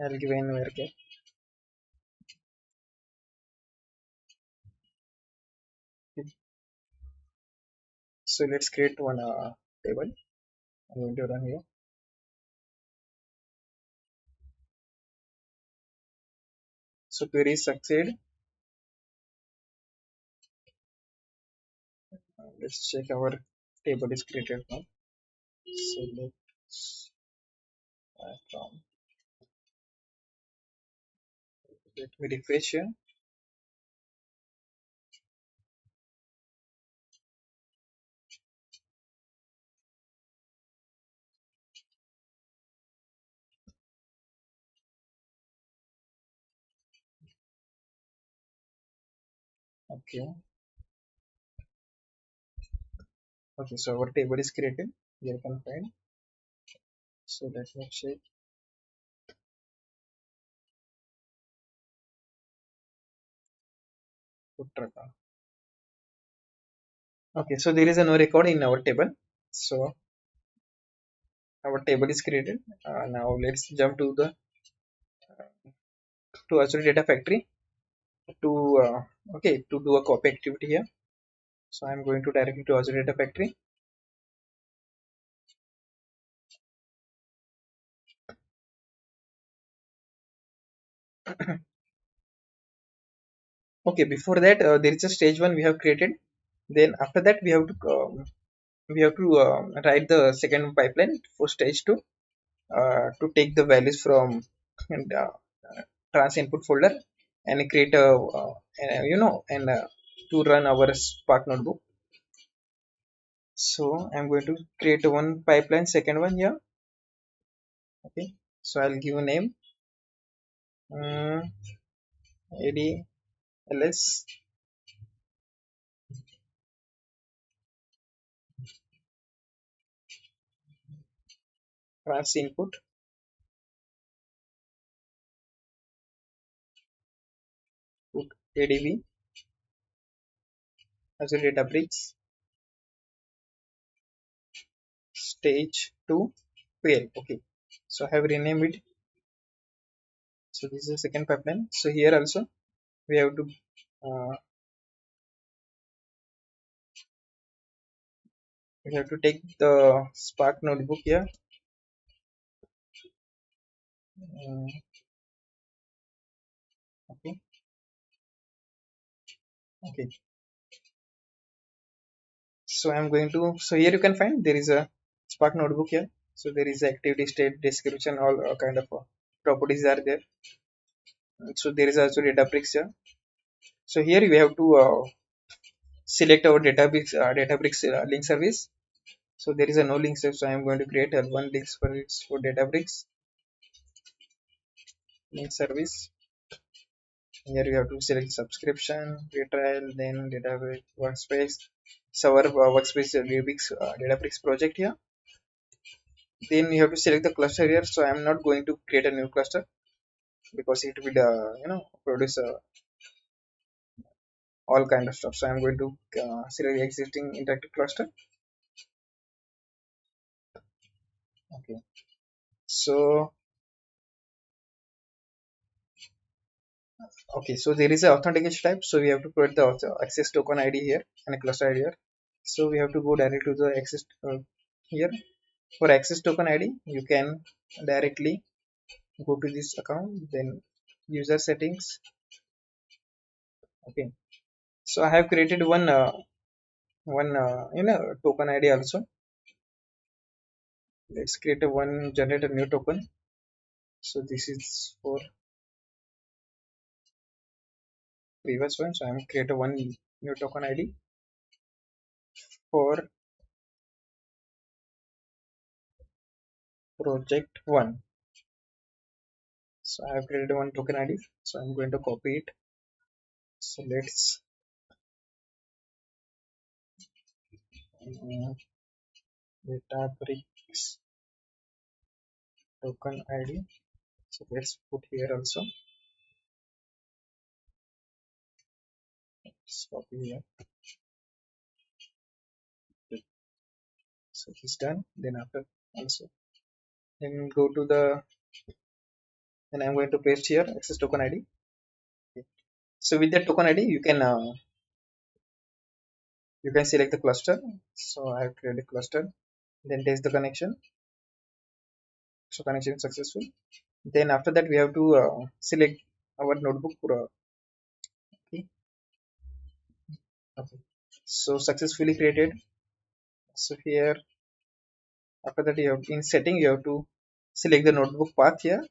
I'll give n varchar. So let's create one table. I'm going to run here. So query succeed. Let's check our table is created now. Select from. Let me refresh here. Okay. Okay, so our table is created. Here you can find. So let me check. Uttarakhand. Okay, so there is a no record in our table. So our table is created. Now let's jump to the to Azure Data Factory to okay to do a copy activity here. So I'm going to directly to Azure Data Factory. Okay, before that, there is a stage one we have created. Then after that, we have to write the second pipeline for stage two, to take the values from and, trans input folder and create and to run our Spark notebook. So I'm going to create one pipeline, second one here. Okay, so I'll give a name, ADLS trans input, put ADB as a Databricks stage 2 PL. Okay, so I have renamed it. So this is the second pipeline. So here also we have to uh, take the Spark notebook here. Um, okay, okay. So I'm going to. So here you can find there is a Spark notebook here. So there is activity, state, description, all kind of properties are there. So there is also Databricks here. So here we have to select our Databricks link service. So there is a no link service. So I am going to create a one link service for Databricks link service. Here you have to select subscription, retrial, then database workspace. So our workspace Databricks project here. Then you have to select the cluster here. So I am not going to create a new cluster because it will produce all kind of stuff. So I am going to select the existing interactive cluster. Okay. So so there is a authentication type. So we have to put the access token ID here and a cluster ID here. So we have to go directly to the access here. For access token ID, you can directly go to this account, then user settings. Okay, so I have created one token ID also. Let's create a generate a new token. So this is for previous one. So I'm create a one new token ID for project one. So I have created one token ID. So I'm going to copy it. So let's DATABRICKS token ID. So let's put here also. Let's copy here. So it's done. Then after also, then go to the, then I'm going to paste here access token ID. Okay. So with the token ID, you can select the cluster. So I have created a cluster. Then test the connection. So connection is successful. Then after that, we have to select our notebook for okay. Okay. So successfully created. So here after that, you have in setting you have to select the notebook path here.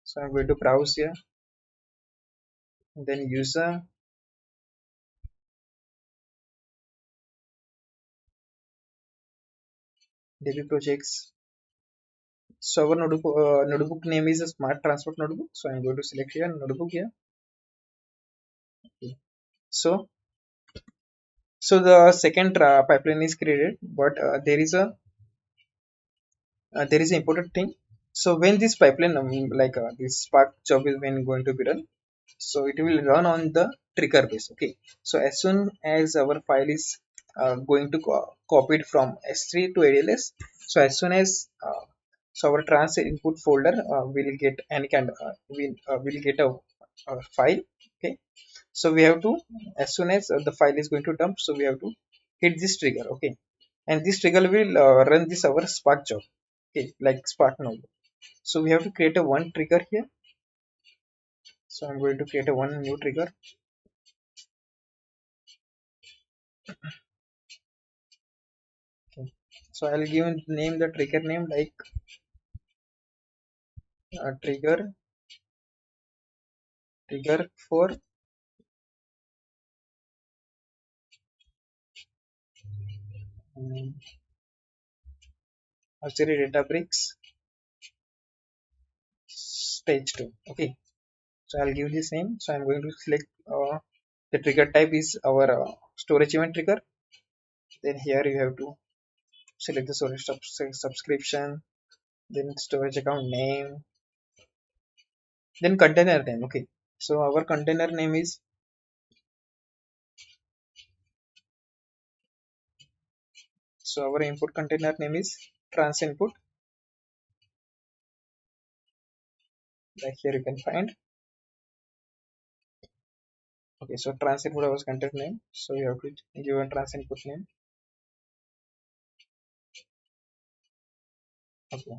So I'm going to browse here. Then user, DB projects. So our notebook name is a smart transport notebook. So I'm going to select here notebook here. Okay. So the second pipeline is created, but there is an important thing. So when this pipeline, this Spark job is when going to be run, so it will run on the trigger base. Okay. So as soon as our file is going to copied from S3 to ADLS, so as soon as so our trans input folder will get any kind of will get a file. Okay. So we have to, as soon as the file is going to dump, so we have to hit this trigger. Okay, and this trigger will run this our Spark job. Okay, like Spark node. So we have to create a one trigger here. So I'm going to create a one new trigger. Okay. So I'll give name the trigger name like trigger for um, actually Databricks stage 2. Okay, so I'll give this name. So I'm going to select the trigger type is our storage event trigger. Then here you have to select the storage subscription, then storage account name, then container name. Okay, so our container name is, so our input container name is trans input. Like here you can find. Okay, so trans input was container name, so you have to give a trans input name. Okay,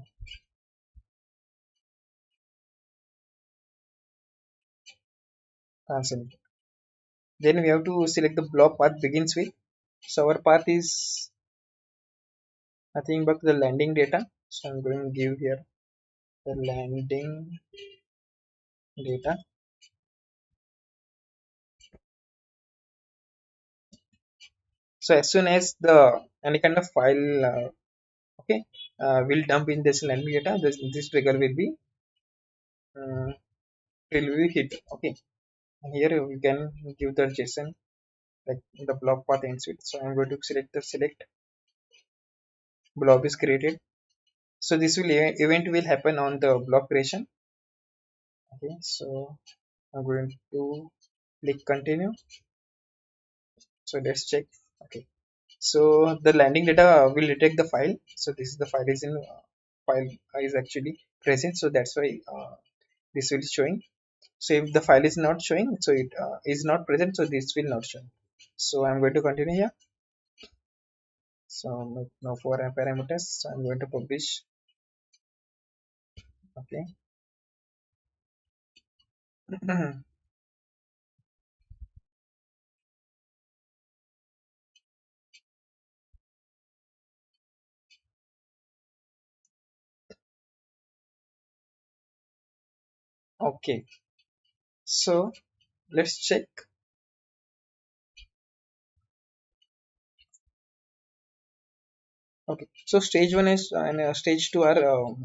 trans input. Then we have to select the block path begins with. So our path is nothing but the landing data. So I'm going to give here the landing data. So as soon as the any kind of file okay will dump in this landing data, this trigger uh, will be hit. Okay, and here we can give the json like the block path ends with. So I'm going to select the select blob is created. So this will event will happen on the block creation. Okay, so I'm going to click continue. So let's check. Okay, so the landing data will detect the file. So this is the file is in file is actually present, so that's why this will be showing. So if the file is not showing, so it is not present, so this will not show. So I'm going to continue here. So now for parameters, so I'm going to publish. Okay. Okay, so let's check. Okay, so stage one is and stage two are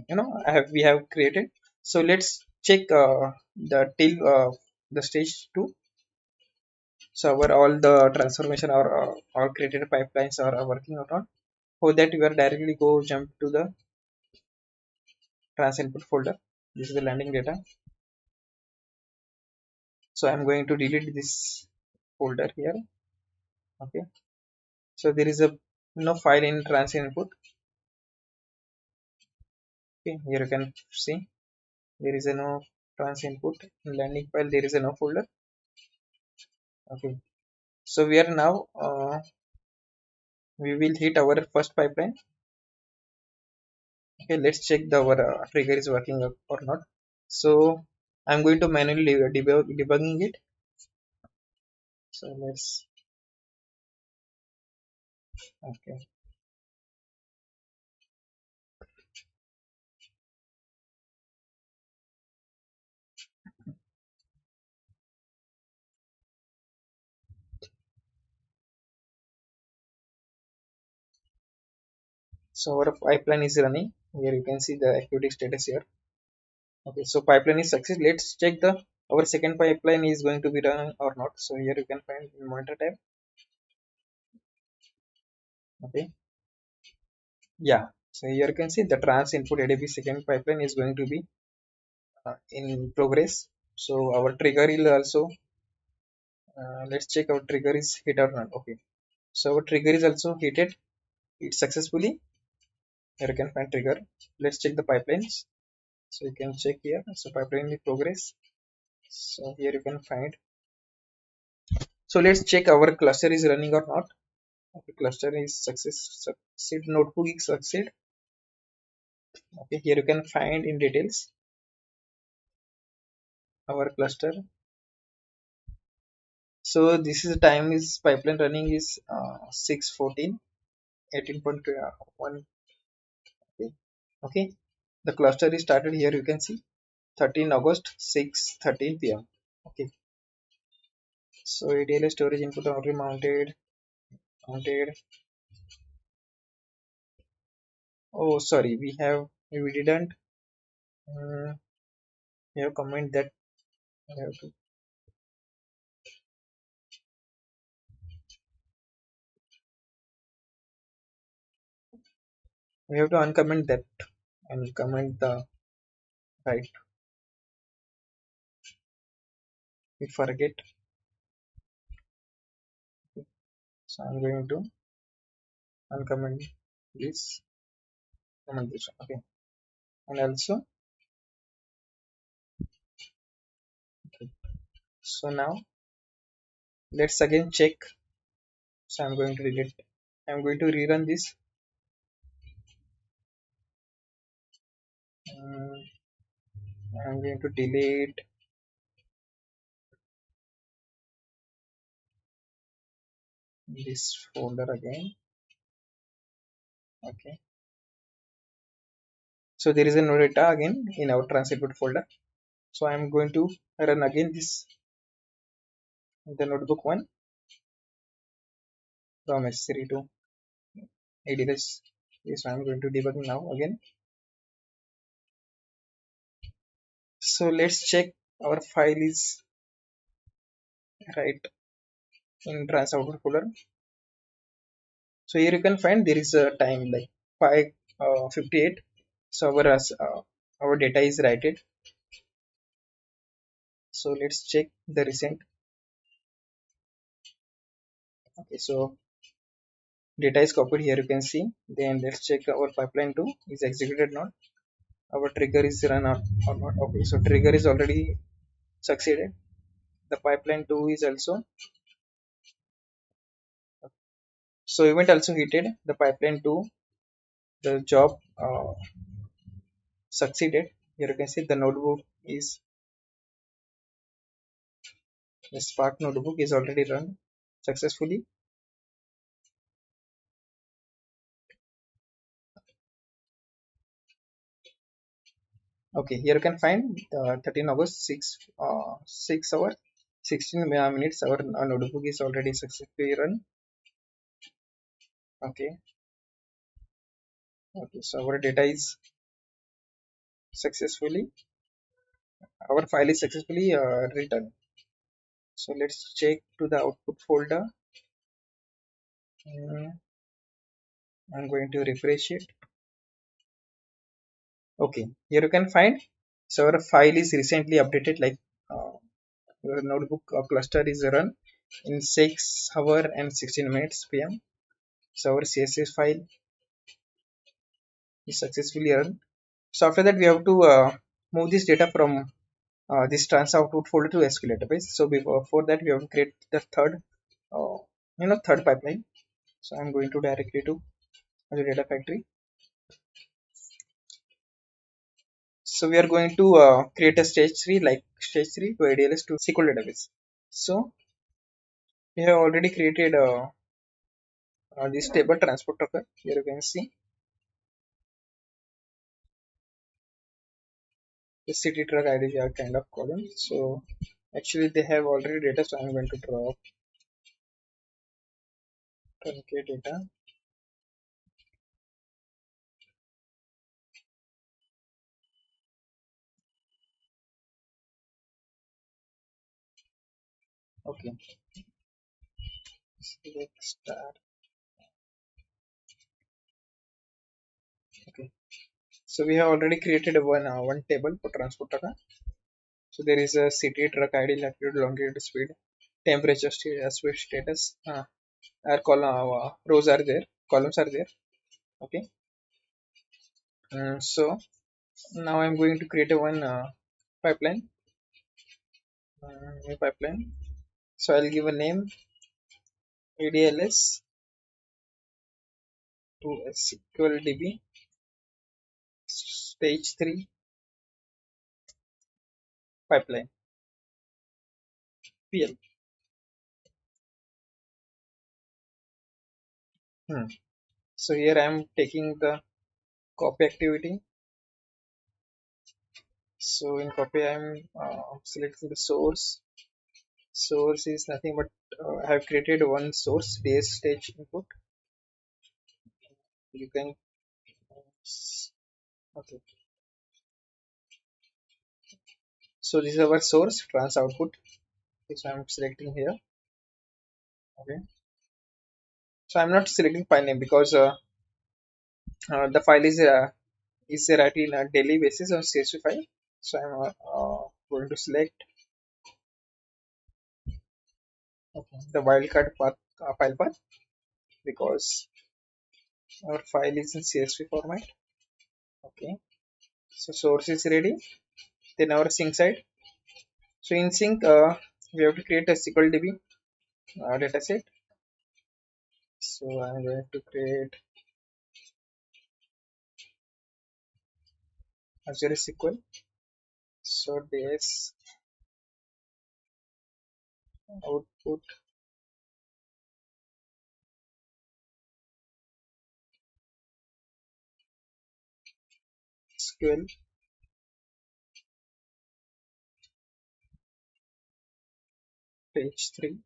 we have created. So let's check the till the stage two. So our all the transformation or all created pipelines are working out on. For that we are directly go jump to the trans input folder. This is the landing data. So I'm going to delete this folder here. Okay, so there is a no file in trans input. Okay, here you can see there is a no trans input in landing file. There is a no folder. Okay, so we are now we will hit our first pipeline. Okay, let's check the our trigger is working or not. So I'm going to manually debugging it. So let's, okay, so our pipeline is running. Here you can see the activity status here. Okay, so pipeline is success. Let's check the our second pipeline is going to be run or not. So here you can find in monitor tab. Okay, yeah, so here you can see the trans input ADB second pipeline is going to be in progress. So our trigger will also let's check our trigger is hit or not. Okay, so our trigger is also hit it successfully. Here you can find trigger. Let's check the pipelines. So you can check here. So pipeline in progress. So here you can find. So let's check our cluster is running or not. Okay, cluster is succeed. Notebook is succeed. Okay, here you can find in details. our cluster. So this is the time is pipeline running is 6:14, 18.1. Okay. Okay. The cluster is started here. You can see 13 August 6:13 p.m. Okay. So ADLS storage input already mounted. Oh, sorry, we didn't. We have comment that we have to uncomment that and comment the right. We forget. So I'm going to uncomment this, comment this one. Okay. And also, okay. So now let's again check. So I'm going to delete. I'm going to rerun this. Um, I'm going to delete this folder again. Okay. So there is a no data again in our transit folder. So I'm going to run again this the notebook one from S3 to ADLS. Yes, I'm going to debug now again. So let's check our file is right in trans output folder. So here you can find there is a time like 5:58. So our data is righted. So let's check the recent. Okay, so data is copied here. You can see. Then let's check our pipeline 2 is executed not. Our trigger is run or not. Okay, so trigger is already succeeded. The pipeline 2 is also, so event also heated. The pipeline 2, the job succeeded. Here you can see the notebook is, the Spark notebook is already run successfully. Okay, here you can find 13 August 6 hours 16 minutes. Our notebook is already successfully run. Okay, okay, so our data is successfully, our file is successfully written. So let's check to the output folder. I'm going to refresh it. Okay, here you can find, so our file is recently updated, like uh, your notebook cluster is run in 6 hour and 16 minutes p.m. So our CSS file is successfully run. So after that we have to move this data from this trans output folder to SQL database. So before that we have to create the third uh, third pipeline. So I'm going to directly to the data factory. So we are going to create a stage 3, like stage 3 to ADLS to SQL database. So we have already created this table transport token. Here you can see the city truck ID are kind of column. So actually they have already data. So I'm going to drop 10k data. Okay, select start. Okay, so we have already created one table for transport token. So there is a city truck ID, latitude, longitude, speed, temperature, status. Our column rows are there, columns are there. Okay, so now I'm going to create a one pipeline, new pipeline. So I'll give a name ADLS to SQLDB stage 3 pipeline. PL. Hmm. So here I am taking the copy activity. So in copy I am selecting the source. Source is nothing but I have created one source base stage input. You can okay. So this is our source trans output. Okay, so I'm selecting here. Okay. So I'm not selecting file name because the file is written in a daily basis on CSV file. So I'm going to select okay, the wildcard path file path because our file is in CSV format. Okay. So source is ready. Then our sync side. So in sync, we have to create a SQLDB dataset. So I'm going to create Azure SQL. So this output SQL page 3.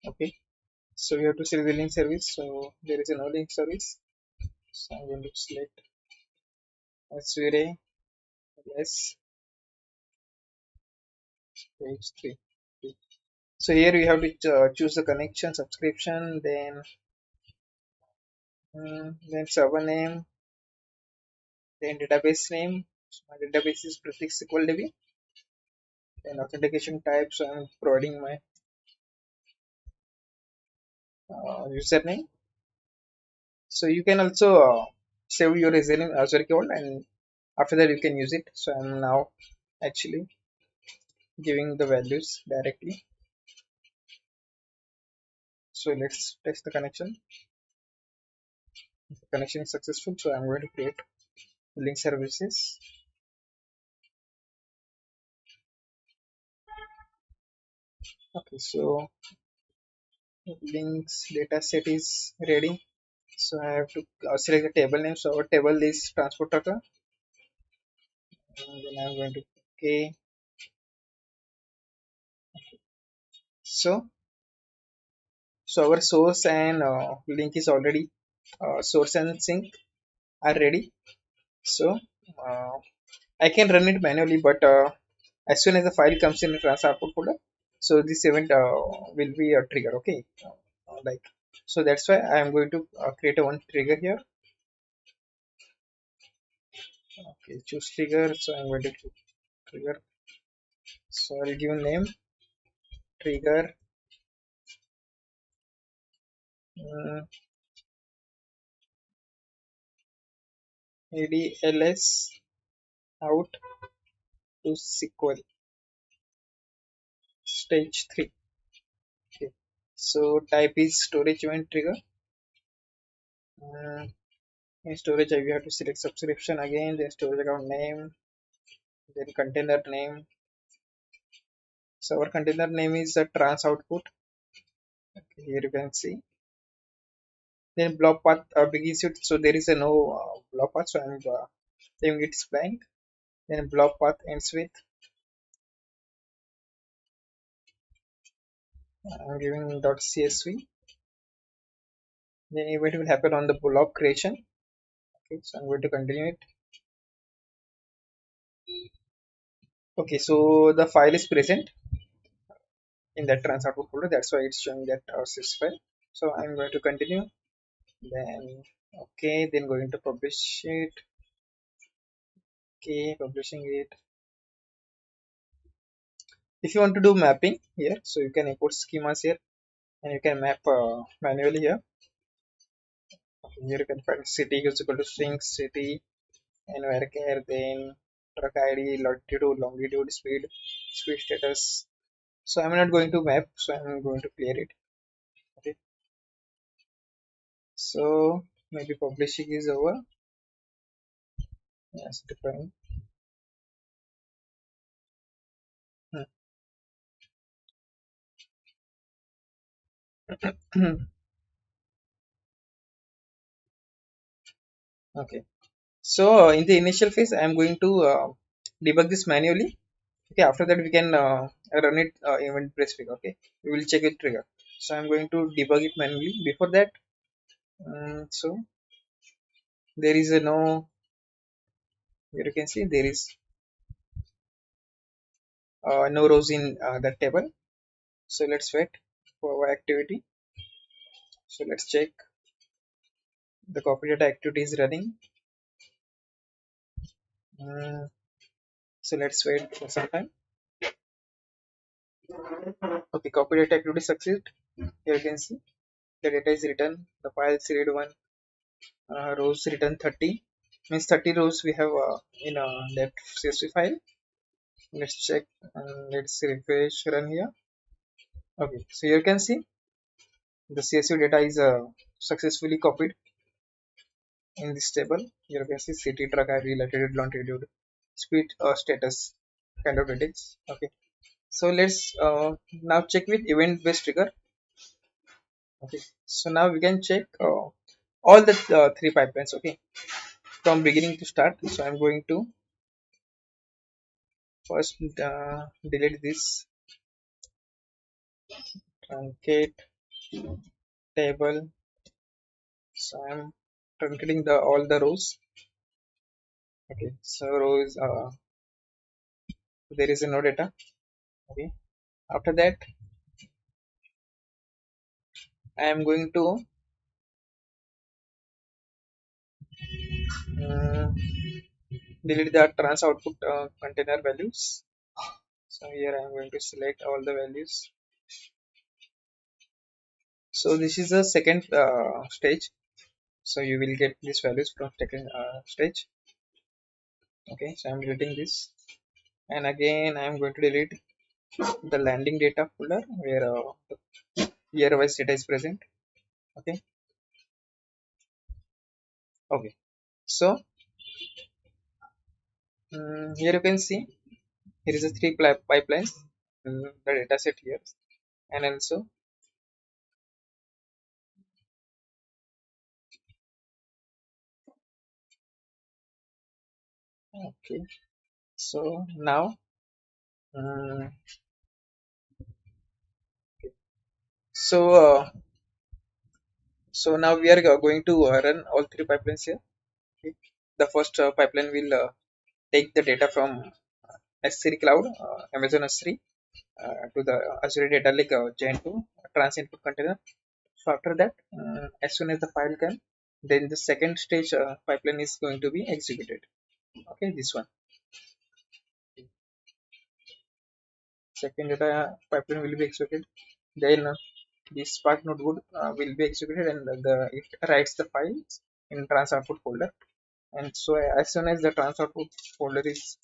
Okay. So we have to select the link service. So there is a no link service. So I'm going to select Azure yes page 3. Okay. So here we have to choose the connection subscription, then server name, then database name. So my database is prefix SQLDB. Then authentication type. So I'm providing my username. So you can also save your username Azure account, and after that you can use it. So I'm now actually giving the values directly. So let's test the connection. If the connection is successful, so I'm going to create link services. Okay, so links data set is ready. So I have to select the table name. So our table is transport data. And then I'm going to okay. So our source and link is already source and sync are ready. So uh, I can run it manually, but as soon as the file comes in the trans output folder, so this event will be a trigger. Okay, like so that's why I am going to create a one trigger here. Okay, choose trigger. So I'm going to trigger. So I'll give name trigger ADLS out to SQL stage 3. Okay. So type is storage event trigger. Uh, in storage, we have to select subscription again, then storage account name, then container name. So our container name is a trans output. Okay, here you can see. Then block path begins with, so there is a no block path, so I'm leaving it blank. Then block path ends with, I'm giving .csv. Then event will happen on the block creation. Okay, so I'm going to continue it. Okay, so the file is present in that trans output folder. That's why it's showing that sys file. So I'm going to continue. Then okay, then going to publish it. Okay, publishing it. If you want to do mapping here, so you can import schemas here, and you can map manually here. Okay, here you can find city is equal to string city and where then truck ID, latitude, longitude, speed status. So I'm not going to map, so I'm going to clear it. Okay, so maybe publishing is over. Yes, define. Okay. So in the initial phase, I am going to debug this manually. Okay. After that, we can run it event press trigger. Okay. We will check it trigger. So I'm going to debug it manually. Before that, so there is a no. Here you can see there is no rows in that table. So let's wait for our activity. So let's check the copy data activity is running. Mm, so let's wait for some time. Okay, copy data activity succeed. Here you can see the data is written. The file is read one. Rows written 30. Means 30 rows we have in that CSV file. Let's check and let's refresh run here. Okay, so you can see the CSV data is successfully copied in this table. Here you can see city, truck, ID, latitude, longitude, speed, status kind of details. Okay, so let's now check with event based trigger. Okay, so now we can check all the three pipelines. Okay, from beginning to start. So I'm going to first delete this truncate table. So I'm truncating the all the rows. Okay, so rows there is no data. Okay, after that I am going to uh, delete the trans output container values. So here I am going to select all the values. So this is the second stage. So you will get these values from second stage. Okay, so I'm deleting this, and again I'm going to delete the landing data folder where the year wise data is present. Okay. Okay, so here you can see here is a three pipelines, the data set here, and also okay. So now um, so so now we are going to run all three pipelines here. Okay. The first pipeline will take the data from S3 cloud, Amazon S3, to the Azure Data Lake Gen 2 trans input container. So after that, as soon as the file can, then the second stage pipeline is going to be executed. Okay, this one. Second data pipeline will be executed. Then this Spark notebook will be executed, and it writes the files in trans output folder. And so as soon as the trans output folder is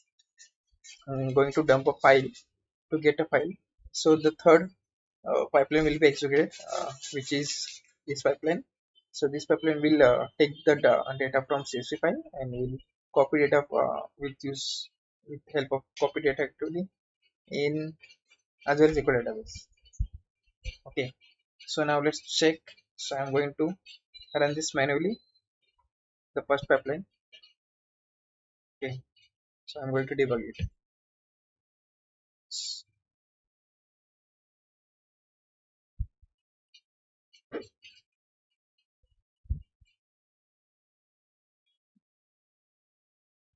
going to dump a file to get a file, so the third pipeline will be executed, which is this pipeline. So this pipeline will take the data from CSV file and will copy data with help of copy data actually in Azure SQL database. Okay, so now let's check. So I'm going to run this manually, the first pipeline. Okay, so I'm going to debug it.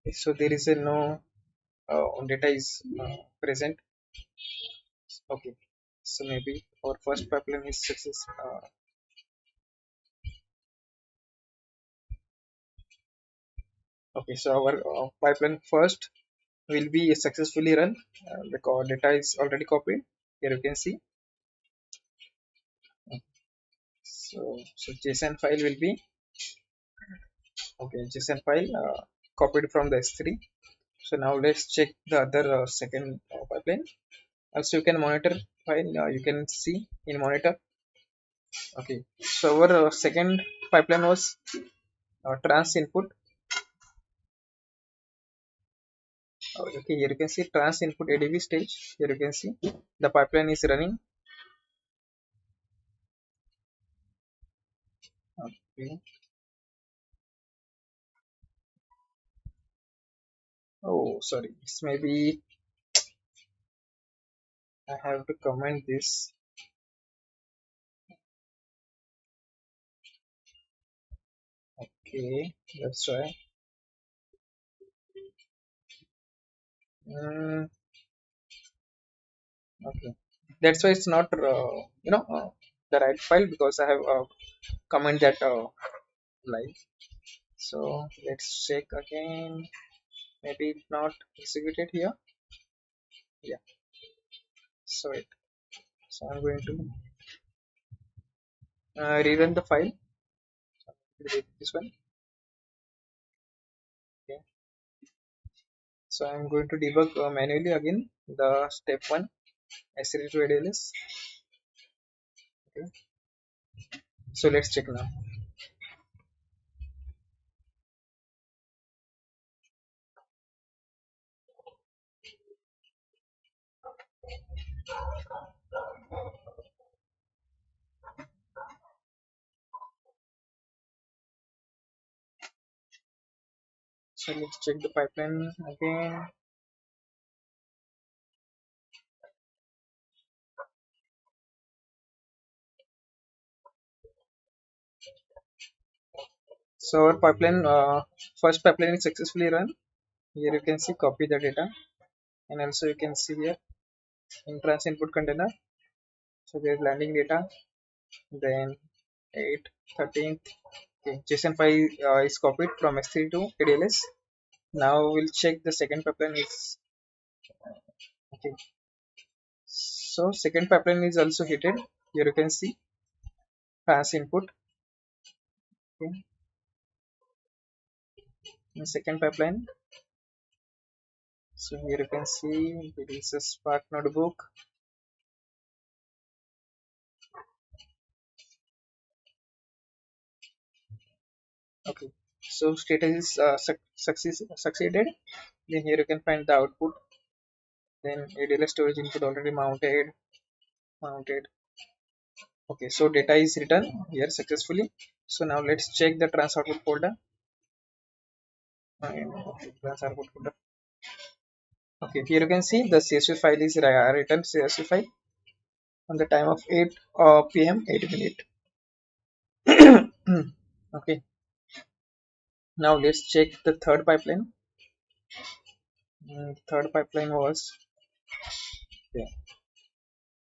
Okay, so there is a no data is present. Okay, so maybe our first pipeline is success. Okay, so our pipeline first will be successfully run. The data is already copied. Here you can see. So JSON file will be okay. JSON file copied from the S3. So now let's check the other second pipeline. Also, you can monitor file. You can see in monitor. Okay. So our second pipeline was trans input. Okay, here you can see trans input ADB stage. Here you can see the pipeline is running. Okay. Oh, sorry. It's maybe I have to comment this. Okay, that's why. Mm, okay, that's why it's not the right file because I have comment that live. So let's check again. Maybe it's not executed here. Yeah. So it. So I'm going to rerun the file. This one. Okay. So I'm going to debug manually again the step one S3 to ADLS. Okay. So let's check now. So let's check the pipeline again. So our pipeline, first pipeline is successfully run. Here you can see copy the data, and also you can see here in trans input container. So there is landing data, then 8, 13th. Okay, JSON file is copied from S3 to ADLS. Now we'll check the second pipeline is okay. So second pipeline is also heated. Here you can see trans input. Okay, in second pipeline. So here you can see it is a Spark notebook. Okay, so status is succeeded. Then here you can find the output. Then ADLS storage input already mounted. Okay, so data is written here successfully. So now let's check the trans output folder. Okay, trans output folder. Okay, here you can see the CSV file is written CSV file on the time of 8 p.m. 8 minute. Okay, now let's check the third pipeline. Third pipeline was yeah.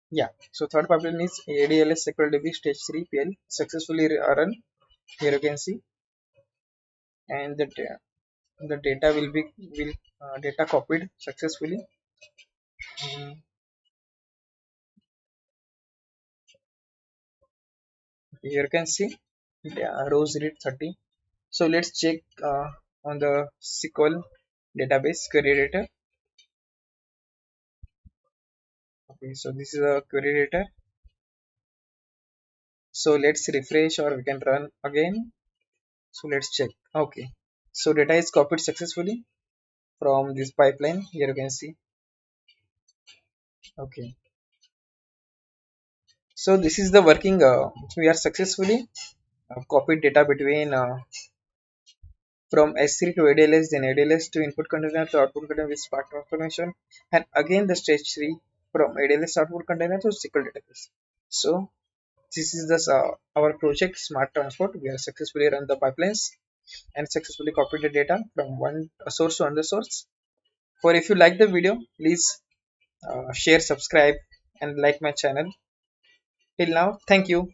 Yeah, so third pipeline is ADLS SQLDB stage 3 PL successfully run. Here you can see, and the data will data copied successfully. Mm, Here you can see rows read 30. So let's check on the SQL database query data. Okay, so this is a query data. So let's refresh or we can run again. So let's check. Okay, so data is copied successfully from this pipeline. Here you can see. Okay, so this is the working. We are successfully copied data between from S3 to ADLS, then ADLS to input container to output container with Spark transformation, and again the stage 3 from ADLS output container to SQL database. So this is the our project Smart Transport. We have successfully run the pipelines and successfully copied the data from one source to another source. For if you like the video, please share, subscribe, and like my channel. Till now, thank you.